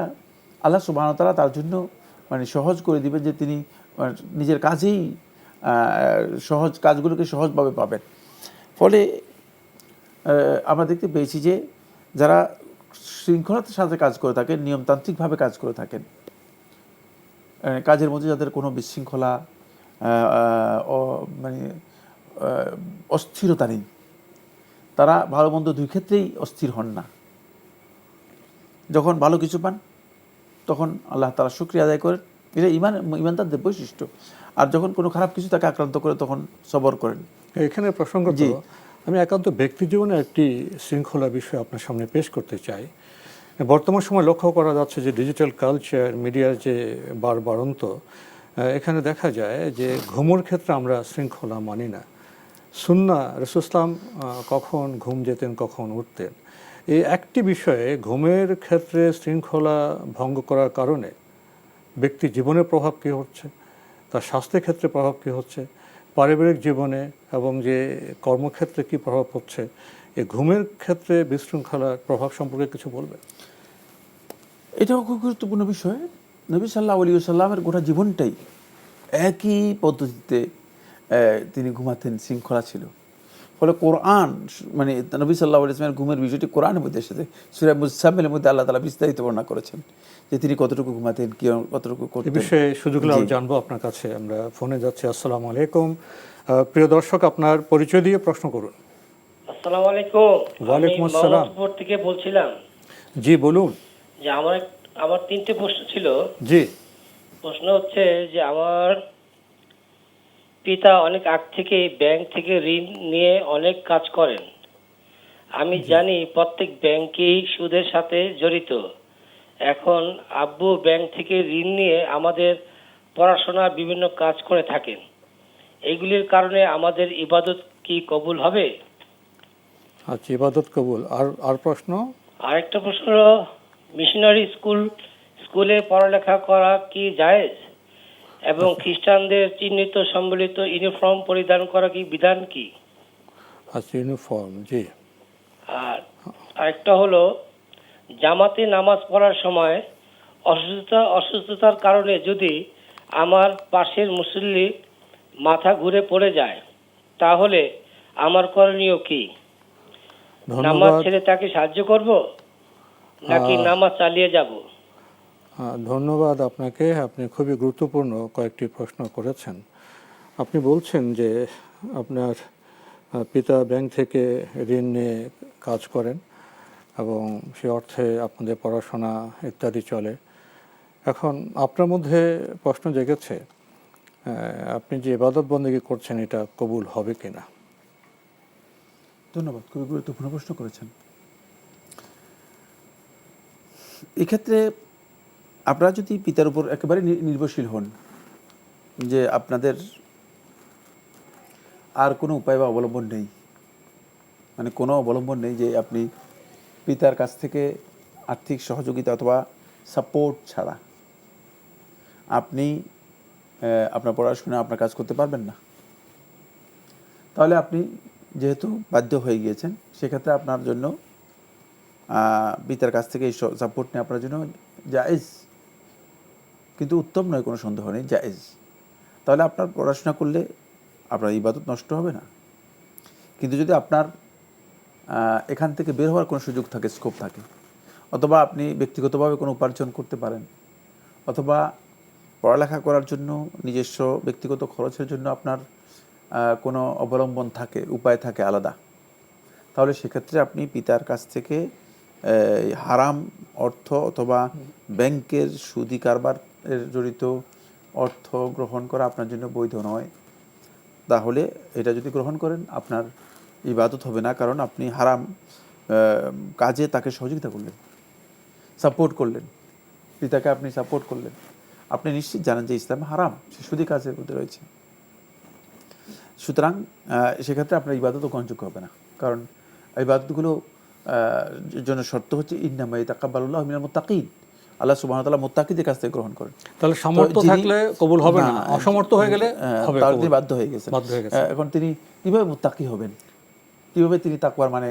আল্লাহ সুবহানাহু ওয়া তাআলা তার জন্য মানে সহজ করে দিবেন, যে তিনি নিজের কাজেই সহজ কাজগুলোকে সহজভাবে পাবেন। ফলে আমরা দেখতে পেয়েছি যে যারা শৃঙ্খলার সাথে কাজ করে থাকেন, নিয়মতান্ত্রিকভাবে কাজ করে থাকেন, কাজের মধ্যে যাদের কোনো বিশৃঙ্খলা মানে অস্থিরতা নেই, তারা ভালো মন্দ দুই ক্ষেত্রেই অস্থির হন না। যখন ভালো কিছু পান তখন আল্লাহ তাআলা শুকরিয়া আদায় করেন, এটা ইমানদারদের বৈশিষ্ট্য। আর যখন কোনো খারাপ কিছু তাকে আক্রান্ত করে তখন সবর করেন। এখানে প্রসঙ্গত আমি একান্ত ব্যক্তি জীবনে একটি শৃঙ্খলা বিষয় আপনার সামনে পেশ করতে চাই। বর্তমান সময় লক্ষ্য করা যাচ্ছে যে ডিজিটাল কালচার, মিডিয়ার যে বাড়ন্ত, এখানে দেখা যায় যে ঘুমের ক্ষেত্রে আমরা শৃঙ্খলা মানি না। সুন্নাহ রাসূল ইসলাম কখন ঘুম যেতেন, কখন উঠতেন, এই একটি বিষয়ে ঘুমের ক্ষেত্রে শৃঙ্খলা ভঙ্গ করার কারণে ব্যক্তি জীবনের প্রভাব কী হচ্ছে, তার স্বাস্থ্যের ক্ষেত্রে প্রভাব কী হচ্ছে, পারিবারিক জীবনে এবং যে কর্মক্ষেত্রে কী প্রভাব হচ্ছে, এই ঘুমের ক্ষেত্রে বিশৃঙ্খলার প্রভাব সম্পর্কে কিছু বলবেন? এটাও খুব গুরুত্বপূর্ণ বিষয়। নবী সাল্লাল্লাহু আলাইহি ওয়াসাল্লামের গোটা জীবনটাই একই পদ্ধতিতে তিনি ঘুমাতেন, শৃঙ্খলা ছিল। ফলে কোরআন মানে নবী সাল্লাল্লাহু আলাইহি ওয়াসাল্লামের ঘুমের বিষয়টি কোরআনের মধ্যে এসেছে। সূরা মুজাম্মিলের মধ্যে আল্লাহ তাআলা বিস্তারিত বর্ণনা করেছেন যে তিনি কতটুকু ঘুমাতেন, কি কতটুকু করতেন। এই বিষয়ে সুযোগ হলে জানবো আপনার কাছে। আমরা ফোনে যাচ্ছি। আসসালামু আলাইকুম। প্রিয় দর্শক, আপনার পরিচয় দিয়ে প্রশ্ন করুন। আসসালামু আলাইকুম। ওয়ালাইকুম আসসালাম। মোহাম্মদপুর থেকে বলছিলাম। জি বলুন। যে আমার 3টে প্রশ্ন ছিল। জি। প্রশ্ন হচ্ছে যে আমার পিতা অনেক আগ থেকে ব্যাংক থেকে ঋণ নিয়ে অনেক কাজ করেন। আমি জানি প্রত্যেক ব্যাংকই সুদের সাথে জড়িত। এখন আব্বু ব্যাংক থেকে ঋণ নিয়ে আমাদের পড়াশোনার বিভিন্ন কাজ করে থাকেন। এইগুলির কারণে আমাদের ইবাদত কি কবুল হবে? আচ্ছা, ইবাদত কবুল। আর প্রশ্ন? আরেকটা প্রশ্ন হলো, মিশনারি স্কুলে পড়ালেখা করা কি জায়েজ? এবং খ্রিস্টানদের চিহ্নিত সম্বলিত ইউনিফর্ম পরিধান করা কি বিধান কি? আচ্ছা, ইউনিফর্ম। জি। আর আরেকটা হলো, জামাতে নামাজ পড়ার সময় অসুস্থতার কারণে যদি আমার পাশের মুসল্লি মাথা ঘুরে পড়ে যায়, তাহলে আমার করণীয় কি? নামাজ ছেড়ে তাকে সাহায্য করব নাকি নামাজ চালিয়ে যাব? ধন্যবাদ আপনাকে। আপনি খুবই গুরুত্বপূর্ণ কয়েকটি প্রশ্ন করেছেন। আপনি বলছেন যে আপনার পিতা ব্যাংক থেকে ঋণ নিয়ে কাজ করেন এবং সে অর্থে আপনাদের পড়াশোনা ইত্যাদি চলে। এখন আপনার মধ্যে প্রশ্ন জেগেছে, আপনি যে ইবাদত বন্দেগী করছেন এটা কবুল হবে কিনা। ধন্যবাদ, খুবই গুরুত্বপূর্ণ প্রশ্ন করেছেন। এক্ষেত্রে আপনারা যদি পিতার উপর একেবারে নির্ভরশীল হন, যে আপনাদের আর কোনো উপায় বা অবলম্বন নেই, মানে কোনো অবলম্বন নেই যে আপনি পিতার কাছ থেকে আর্থিক সহযোগিতা অথবা সাপোর্ট ছাড়া আপনি আপনার পড়াশোনা, আপনার কাজ করতে পারবেন না, তাহলে আপনি যেহেতু বাধ্য হয়ে গিয়েছেন, সেক্ষেত্রে আপনার জন্য পিতার কাছ থেকে এই সাপোর্ট নিয়ে আপনার জন্য জায়েজ, কিন্তু উত্তম নয়, কোনো সন্দেহ নেই, জায়েজ। তাহলে আপনার পড়াশোনা করলে আপনার ইবাদত নষ্ট হবে না। কিন্তু যদি আপনার এখান থেকে বের হওয়ার কোনো সুযোগ থাকে, স্কোপ থাকে, অথবা আপনি ব্যক্তিগতভাবে কোনো উপার্জন করতে পারেন, অথবা পড়ালেখা করার জন্য নিজস্ব ব্যক্তিগত খরচের জন্য আপনার কোনো অবলম্বন থাকে, উপায় থাকে আলাদা, তাহলে সেক্ষেত্রে আপনি পিতার কাছ থেকে হারাম অর্থ অথবা ব্যাংকের সুদি কারবারের জড়িত অর্থ গ্রহণ করা আপনার জন্য বৈধ নয়। তাহলে এটা যদি গ্রহণ করেন আপনার ইবাদত হবে না, কারণ আপনি হারাম কাজে তাকে সহযোগিতা করলেন, সাপোর্ট করলেন, পিতাকে আপনি সাপোর্ট করলেন। আপনি নিশ্চিত জানেন যে ইসলাম হারাম, সে সুদী কাজের মধ্যে রয়েছে। সুতরাং সেক্ষেত্রে আপনার ইবাদতও গ্রহণযোগ্য হবে না, কারণ ইবাদতগুলো জন্য শর্ত হচ্ছে ইন্নামা ইয়াতাকাব্বালুল্লাহু মিনাল মুত্তাকিন, আল্লাহ সুবহানাহু ওয়া তাআলা মুত্তাকিদের কাছ থেকে গ্রহণ করেন। তাহলে সামর্থ্য থাকলে কবুল হবে না, অসমর্থ হয়ে গেলে হবে তাহলে কবুল। তিনি বাধ্য হয়ে গেছেন। এখন তিনি কিভাবে মুত্তাকি হবেন, কিভাবে তিনি তাকওয়ার মানে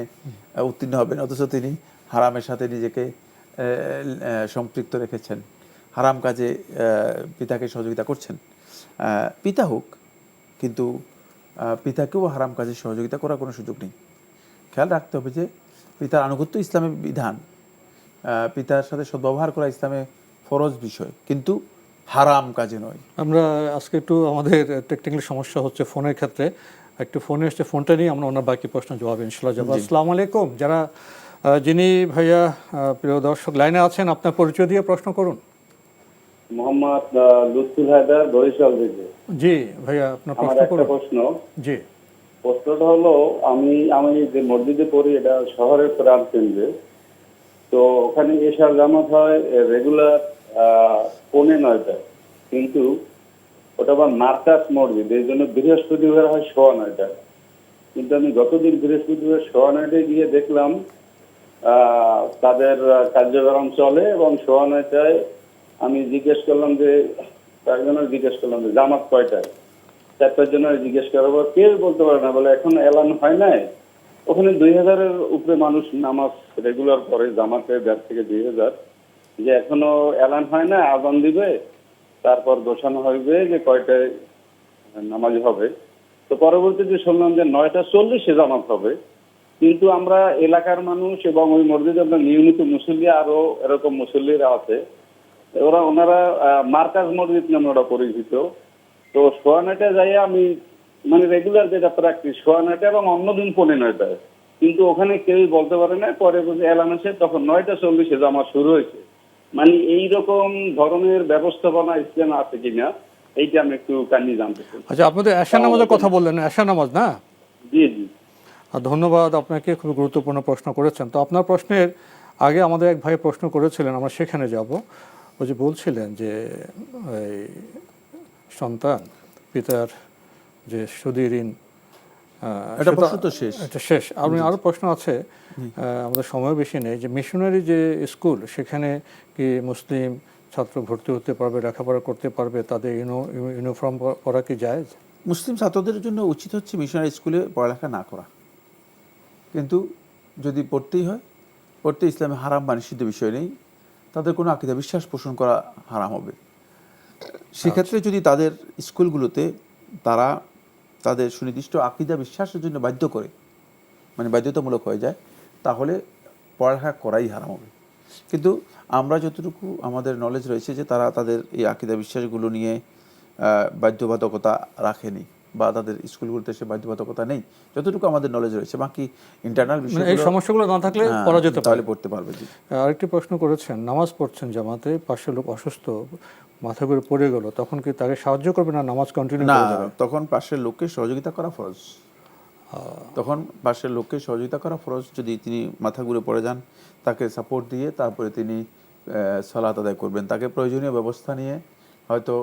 উত্তীর্ণ হবেন, অথচ তিনি হারামের সাথে নিজেকে সম্পৃক্ত রেখেছেন, হারাম কাজে পিতাকে সহযোগিতা করছেন। পিতা হোক, কিন্তু পিতাকেও হারাম কাজে সহযোগিতা করার কোনো সুযোগ নেই। খেয়াল রাখতে হবে যে পিতার আনুগত্য ইসলামের বিধান, পিতার সাথে সদ্ব্যবহার করা ইসলামে ফরজ বিষয়, কিন্তু হারাম কাজে নয়। আমরা আজকে একটু আমাদের টেকনিক্যাল সমস্যা হচ্ছে ফোনের ক্ষেত্রে, একটু ফোনে এসছে, ফোনটা নিয়ে আমরা ওনার বাকি প্রশ্ন জবাব ইনশাআল্লাহ যাবো। আসসালামু আলাইকুম। যারা যিনি ভাইয়া প্রিয় দর্শক লাইনে আছেন, আপনার পরিচয় দিয়ে প্রশ্ন করুন। মোহাম্মদ লুৎফুল হায়দার, বরিশাল থেকে। জি ভাইয়া, আপনার প্রশ্ন করুন। প্রশ্ন, জি, প্রশ্নটা হলো, আমি যে মসজিদে পড়ি এটা শহরের প্রাণ কেন্দ্রে, তো ওখানে এশার জামাত হয় রেগুলার 9:45, কিন্তু ওটা আবার মার্কাজ মসজিদ, এই জন্য বৃহস্পতিবার হয় 9:15। কিন্তু আমি গতদিন বৃহস্পতিবার 9:15 গিয়ে দেখলাম তাদের কার্যক্রম চলে, এবং 9:15 আমি জিজ্ঞেস করলাম যে জামাত কয়টায়, 4-5 জনের জিজ্ঞেস করার পর কেউ বলতে পারে না, বলে এখন এলান হয় নাই। ওখানে 2000-এর উপরে মানুষ নামাজ রেগুলার পড়ে, জামাতে 1,500 থেকে 2000, যে এখনো এলান হয় না, আজান দিবে, তারপর ঘোষণা হইবে যে কয়টায় নামাজ হবে। তো পরবর্তীতে শুনলাম যে 9:40 জামাত হবে। কিন্তু আমরা এলাকার মানুষ এবং ওই মসজিদে আমরা নিয়মিত মুসল্লি, আরো এরকম মুসল্লিরা আছে, ওনারা মার্কাজ মসজিদ নামে ওরা পরিচিত। তো 9:15 যাই আমি, মানে রেগুলার যেটা প্র্যাকটিস 9:15 এবং অন্যদিন 9:15, কিন্তু ওখানে কেউই বলতে পারে না। পরে বুঝে এলান আছে, তখন 9:40 জামাত শুরু হয়েছে। মানে এইরকম ধরনের ব্যবস্থাপনা ইসলামে আছে কিনা, এইটা আমি একটু কান্নি জানতে চাই। আচ্ছা, আপনাদের এশা নামাজের কথা বললেন, এশা নামাজ না? জি জি, ধন্যবাদ আপনাকে, খুব গুরুত্বপূর্ণ প্রশ্ন করেছেন। তো আপনার প্রশ্নের আগে আমাদের এক ভাই প্রশ্ন করেছিলেন, আমরা সেখানে যাব। ও যে বলছিলেন যে এই সন্তান পিতার যে সুদী ঋণ, এটা শেষ। আমি আরও প্রশ্ন আছে, আমাদের সময় বেশি নেই, যে মিশনারি যে স্কুল, সেখানে কি মুসলিম ছাত্র ভর্তি হতে পারবে, লেখাপড়া করতে পারবে, তাদের ইউনিফর্ম পরা কি জায়েজ? মুসলিম ছাত্রদের জন্য উচিত হচ্ছে মিশনারি স্কুলে পড়ালেখা না করা, কিন্তু যদি পড়তেই হয়, পড়তে ইসলামে হারাম বা নিষিদ্ধ বিষয় নেই, তাদের কোনো আকীদা বিশ্বাস পোষণ করা হারাম হবে। সেক্ষেত্রে যদি তাদের স্কুলগুলোতে তারা তাদের সুনির্দিষ্ট আকীদা বিশ্বাসের জন্য বাধ্য করে, মানে বাধ্যতামূলক হয়ে যায়, তাহলে পড়ালেখা করাই হারাম হবে। কিন্তু আমরা যতটুকু আমাদের নলেজ রয়েছে যে তারা তাদের এই আকীদা বিশ্বাসগুলো নিয়ে বাধ্যবাধকতা রাখেনি, বা তাদের স্কুলগুলোতে সে বাধ্যবাধকতা নেই, যতটুকু আমাদের নলেজ রয়েছে। বাকি ইন্টারনাল বিষয়, এই সমস্যাগুলো না থাকলে পড়া যেতে পারে, তাহলে পড়তে পারবে। আরেকটি প্রশ্ন করেছেন, নামাজ পড়ছেন জামাতে, পাশে লোক অসুস্থ, মাথা ঘুরে পড়ে গেল, তখন কি তাকে সাহায্য করবে না নামাজ কন্টিনিউ না? করে যাবে? তখন পাশের লোককে সহযোগিতা করা ফরজ। তখন পাশের লোককে সহযোগিতা করা ফরজ। যদি তিনি মাথা ঘুরে পড়ে যান, তাকে সাপোর্ট দিয়ে তারপরে তিনি সালাত আদায় করবেন। তাকে প্রয়োজনীয় ব্যবস্থা নিয়ে হয়তো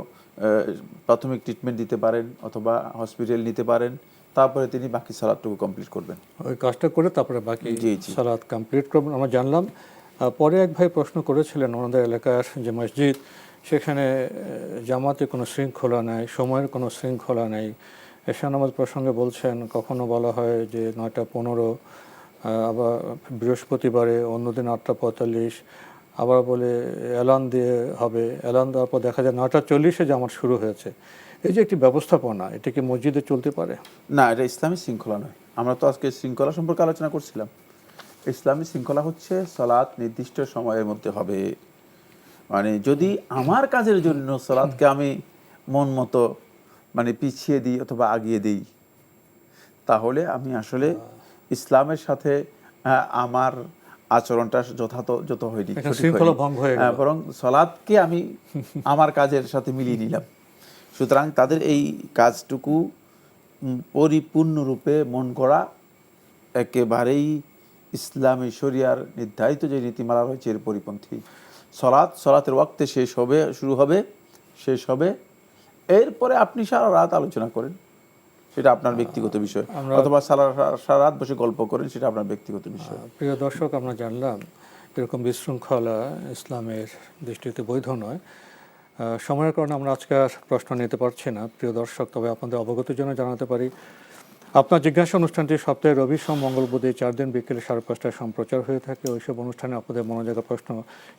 প্রাথমিক ট্রিটমেন্ট দিতে পারেন, অথবা হসপিটাল নিতে পারেন, তারপরে তিনি বাকি সালাতটুকু কমপ্লিট করবেন। ওই কাজটা করে তারপরে বাকি সালাত কমপ্লিট করবেন, আমরা জানলাম। পরে এক ভাই প্রশ্ন করেছিলেন, ওনাদের এলাকার যে মসজিদ, সেখানে জামাতে কোনো শৃঙ্খলা নেই, সময়ের কোনো শৃঙ্খলা নেই। এশা নামাজ প্রসঙ্গে বলছেন, কখনো বলা হয় যে 9:15, আবার বৃহস্পতিবারে অন্যদিন 8:45, আবার বলে এলান দিয়ে হবে, এলান দেওয়ার পর দেখা যায় 9:40 জামাত শুরু হয়েছে। এই যে একটি ব্যবস্থাপনা, এটা কি মসজিদে চলতে পারে? না, এটা ইসলামী শৃঙ্খলা নয়। আমরা তো আজকে শৃঙ্খলা সম্পর্কে আলোচনা করছিলাম। ইসলামী শৃঙ্খলা হচ্ছে সালাত নির্দিষ্ট সময়ের মধ্যে হবে। মানে যদি আমার কাজের জন্য সালাতকে আমি মন মতো মানে পিছিয়ে দিই অথবা আগিয়ে দিই, তাহলে আমি আসলে ইসলামের সাথে আমার আচরণটা যথাযথ হয়নি, শৃঙ্খলা ভঙ্গ হয়ে গেল, বরং সালাতকে আমি আমার কাজের সাথে মিলিয়ে নিলাম। সুতরাং তাদের এই কাজটুকু পরিপূর্ণরূপে মন করা একেবারেই ইসলামী শরিয়ার নির্ধারিত যে নীতিমালা রয়েছে এর পরিপন্থী। সালাতের ওয়াক্তে শুরু হবে, শেষ হবে, এরপরে আপনি সারা রাত আলোচনা করেন, সেটা আপনার ব্যক্তিগত বিষয়, অথবা সারা রাত বসে গল্প করেন, সেটা আপনার ব্যক্তিগত বিষয়। প্রিয় দর্শক, আমরা জানলাম এরকম বিশৃঙ্খলা ইসলামের দৃষ্টিতে বৈধ নয়। সময়ের কারণে আমরা আজকে আর প্রশ্ন নিতে পারছি না প্রিয় দর্শক, তবে আপনাদের অবগতির জন্য জানাতে পারি আপনার জিজ্ঞাসা অনুষ্ঠানটি সপ্তাহে রবি, সোম, মঙ্গল, বুধ 4 দিন বিকেলে 5:30টায় সম্প্রচার হয়ে থাকে। ওইসব অনুষ্ঠানে আপনাদের মনোযোগের প্রশ্ন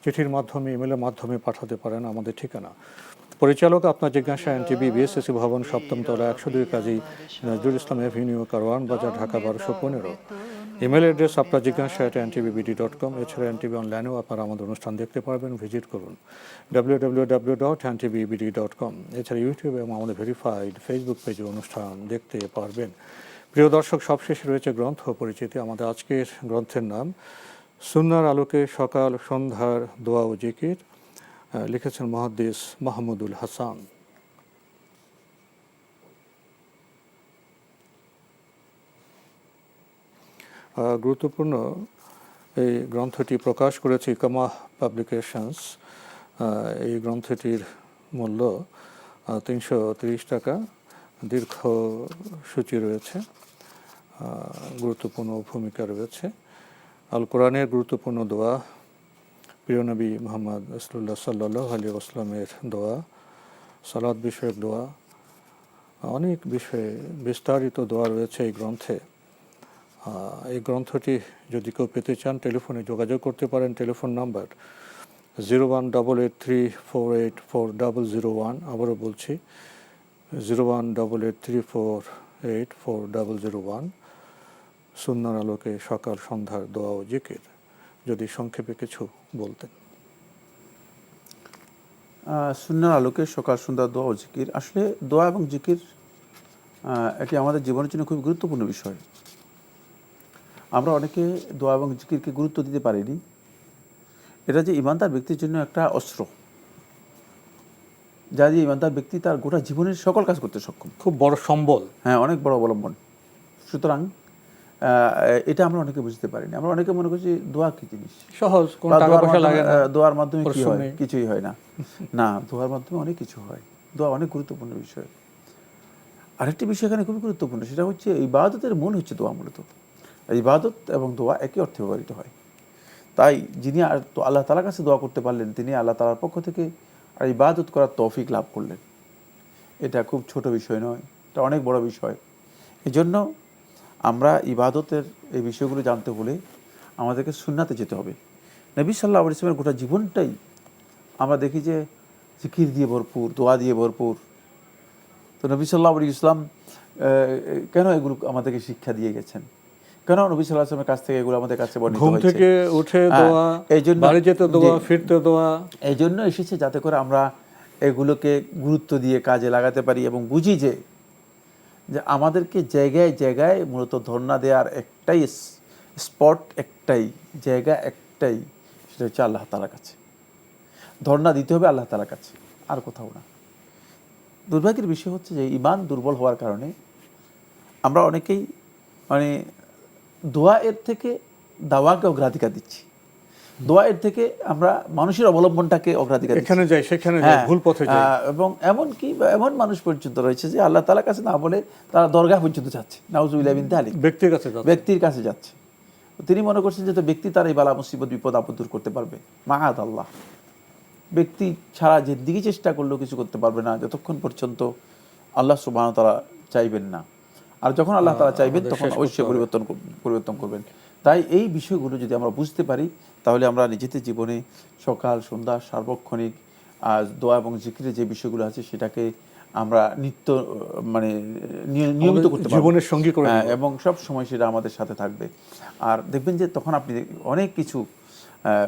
চিঠির মাধ্যমে, ইমেলের মাধ্যমে পাঠাতে পারেন আমাদের ঠিকানা। পরিচালক আপনার জিজ্ঞাসা, এনটিভি, বিএসএসি ভবন, 7ম তলা, 102 কাজী নজরুল ইসলাম এভিনিউ, কারওয়ান বাজার, ঢাকা 1215। ইমেল অ্যাড্রেস আপনার জিজ্ঞাসা @ntbbd.com। এছাড়া এনটিভি অনলাইনেও আপনারা আমাদের অনুষ্ঠান দেখতে পারবেন, ভিজিট করুন www.ntbbd.com। এছাড়া ইউটিউব এবং আমাদের ভেরিফাইড ফেসবুক পেজে অনুষ্ঠান দেখতে পারবেন। প্রিয় দর্শক, সবশেষে রয়েছে গ্রন্থ পরিচিতি। আমাদের আজকের গ্রন্থের নাম সুন্নাহর আলোকে সকাল সন্ধ্যার দোয়া ও জিকির, লিখেছেন মুহাদ্দিস মাহমুদুল হাসান। গুরুত্বপূর্ণ এই গ্রন্থটি প্রকাশ করেছে ইকামাহ পাবলিকেশনস। এই গ্রন্থটির মূল্য 330 টাকা। দীর্ঘ সূচি রয়েছে, গুরুত্বপূর্ণ ভূমিকা রয়েছে। আল কোরআনের গুরুত্বপূর্ণ দোয়া, প্রিয় নবী মুহাম্মদ রাসূলুল্লাহ সাল্লাল্লাহু আলাইহি ওয়াসাল্লামের দোয়া, সালাত বিষয়ক দোয়া, অনেক বিষয়ে বিস্তারিত দোয়া রয়েছে এই গ্রন্থে। এই গ্রন্থটি যদি কেউ পেতে চান টেলিফোনে যোগাযোগ করতে পারেন। Telephone number 018834840001। আবারও বলছি 018834840001। সুন্নাহর আলোকে সকাল সন্ধ্যার দোয়া ও জিকির। যদি সংক্ষেপে কিছু বলতেন। সুন্নাহর আলোকে সকাল সন্ধ্যার দোয়া ও জিকির, আসলে দোয়া এবং জিকির এটি আমাদের জীবনের জন্য খুব গুরুত্বপূর্ণ বিষয়। আমরা অনেকে দোয়া এবং জিকিরকে গুরুত্ব দিতে পারিনি। এটা যে ইমানদার ব্যক্তির জন্য একটা অস্ত্র, যা দিয়ে ইমানদার ব্যক্তি তার গোটা জীবনের সকল কাজ করতে সক্ষম, খুব বড় সম্বল। হ্যাঁ, অনেক বড় অবলম্বন। সুতরাং এটা আমরা অনেকে বুঝতে পারিনি। আমরা অনেকে মনে করছি দোয়া কি জিনিস, সহজ, কোনো টাকা পয়সা লাগে না, দোয়ার মাধ্যমে কি হয়, কিছুই হয় না। না, দোয়ার মাধ্যমে অনেক কিছু হয়। দোয়া অনেক গুরুত্বপূর্ণ বিষয়। আরেকটি বিষয় এখানে খুবই গুরুত্বপূর্ণ, সেটা হচ্ছে ইবাদতের মূল হচ্ছে দোয়া। মূলত ইবাদত এবং দোয়া একই অর্থে ব্যবহৃত হয়। তাই যিনি আল্লাহ তাআলার কাছে দোয়া করতে পারলেন, তিনি আল্লাহ তাআলার পক্ষ থেকে আর ইবাদত করার তৌফিক লাভ করলেন। এটা খুব ছোট বিষয় নয়, এটা অনেক বড় বিষয়। এই জন্য আমরা ইবাদতের এই বিষয়গুলো জানতে হলে আমাদেরকে সুন্নাতে যেতে হবে। নবী সাল্লাল্লাহু আলাইহি ওয়াসাল্লামের গোটা জীবনটাই আমরা দেখি যে জিকির দিয়ে ভরপুর, দোয়া দিয়ে ভরপুর। তো নবী সাল্লাল্লাহু আলাইহি ওয়াসাল্লাম কেন এগুলো আমাদেরকে শিক্ষা দিয়ে গেছেন? কেন নবী সাল্লাল্লাহু আলাইহি ওয়াসাল্লামের কাছ থেকে এগুলো আমাদের কাছে বর্ণিত হয়েছে? ঘুম থেকে উঠে দোয়া, বাড়ি যেতে দোয়া, ফিরতে দোয়া। এই জন্য এসেছে যাতে করে আমরা এগুলোকে গুরুত্ব দিয়ে কাজে লাগাতে পারি এবং বুঝি যে আমাদেরকে জায়গায় জায়গায় মূলত ধর্ণা দেওয়ার একটাই স্পট, একটাই জায়গা, একটাই, সেটা হচ্ছে আল্লাহ তাআলার কাছে। ধর্ণা দিতে হবে আল্লাহ তাআলার কাছে, আর কোথাও না। দুর্ভাগ্যের বিষয় হচ্ছে যে ঈমান দুর্বল হওয়ার কারণে আমরা অনেকেই দোয়ার থেকে দাওয়াকে অগ্রাধিকার দিচ্ছি, দোয়ার থেকে আমরা মানুষের অবলম্বনটাকে অগ্রাধিকার দিচ্ছি, এখানে যাই সেখানে যাই, ভুল পথে যাই। এবং এমন মানুষ পর্যন্ত রয়েছে যে আল্লাহ তাআলার কাছে না বলে তারা দরগাহ পর্যন্ত যাচ্ছে, নাউজুবিল্লাহ মিন যালিক, ব্যক্তির কাছে যাচ্ছে। তিনি মনে করছেন যে ব্যক্তি তার এই বালা মুসিবত বিপদ আপদ দূর করতে পারবে। মাআদাল্লাহ, ব্যক্তি ছাড়া জিন্দেগি চেষ্টা করলেও কিছু করতে পারবে না যতক্ষণ পর্যন্ত আল্লাহ সুবহানাহু ওয়া তাআলা চাইবেন না। আর যখন আল্লাহ তাআলা চাইবেন তখন অবশ্যই পরিবর্তন করবেন। তাই এই বিষয়গুলো যদি আমরা বুঝতে পারি তাহলে আমরা নিজেদের জীবনে সকাল সন্ধ্যা সার্বক্ষণিক দোয়া এবং জিকিরের যে বিষয়গুলো আছে সেটাকে আমরা নিয়মিত করতে পারব, জীবনের সঙ্গী করে, এবং সব সময় সেটা আমাদের সাথে থাকবে। আর দেখবেন যে তখন আপনি অনেক কিছু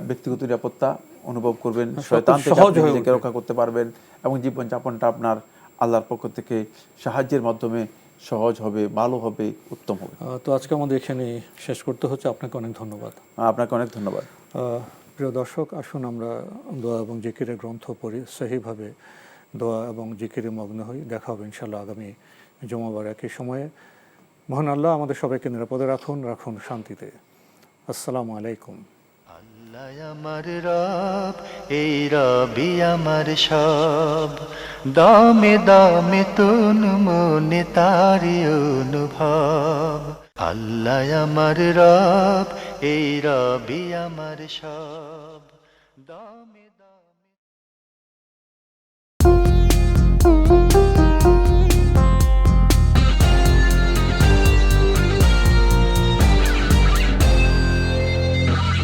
ব্যক্তিগত নিরাপত্তা অনুভব করবেন, শয়তান থেকে আপনি নিজেকে রক্ষা করতে পারবেন, এবং জীবনযাপনটা আপনার আল্লাহর পক্ষ থেকে সাহায্যের মাধ্যমে সহজ হবে, ভালো হবে, উত্তম হবে। তো আজকে আমাদের এখানে শেষ করতে হচ্ছে। আপনাকে অনেক ধন্যবাদ। আপনাকে অনেক ধন্যবাদ। প্রিয় দর্শক, আসুন আমরা দোয়া এবং জিকিরের গ্রন্থ পড়ি, সহিভাবে দোয়া এবং জিকিরে মগ্ন হই। দেখা হবে ইনশাআল্লাহ আগামী জুমাবার একই সময়ে। মহান আল্লাহ আমাদের সবাইকে নিরাপদে রাখুন শান্তিতে। আসসালামু আলাইকুম। আমার রব, এই রবি আমার সব, দামে দামে তুন মনে তারি অনুভব। আল্লাহ আমার রব, এই রবি আমার সব, দামে দামে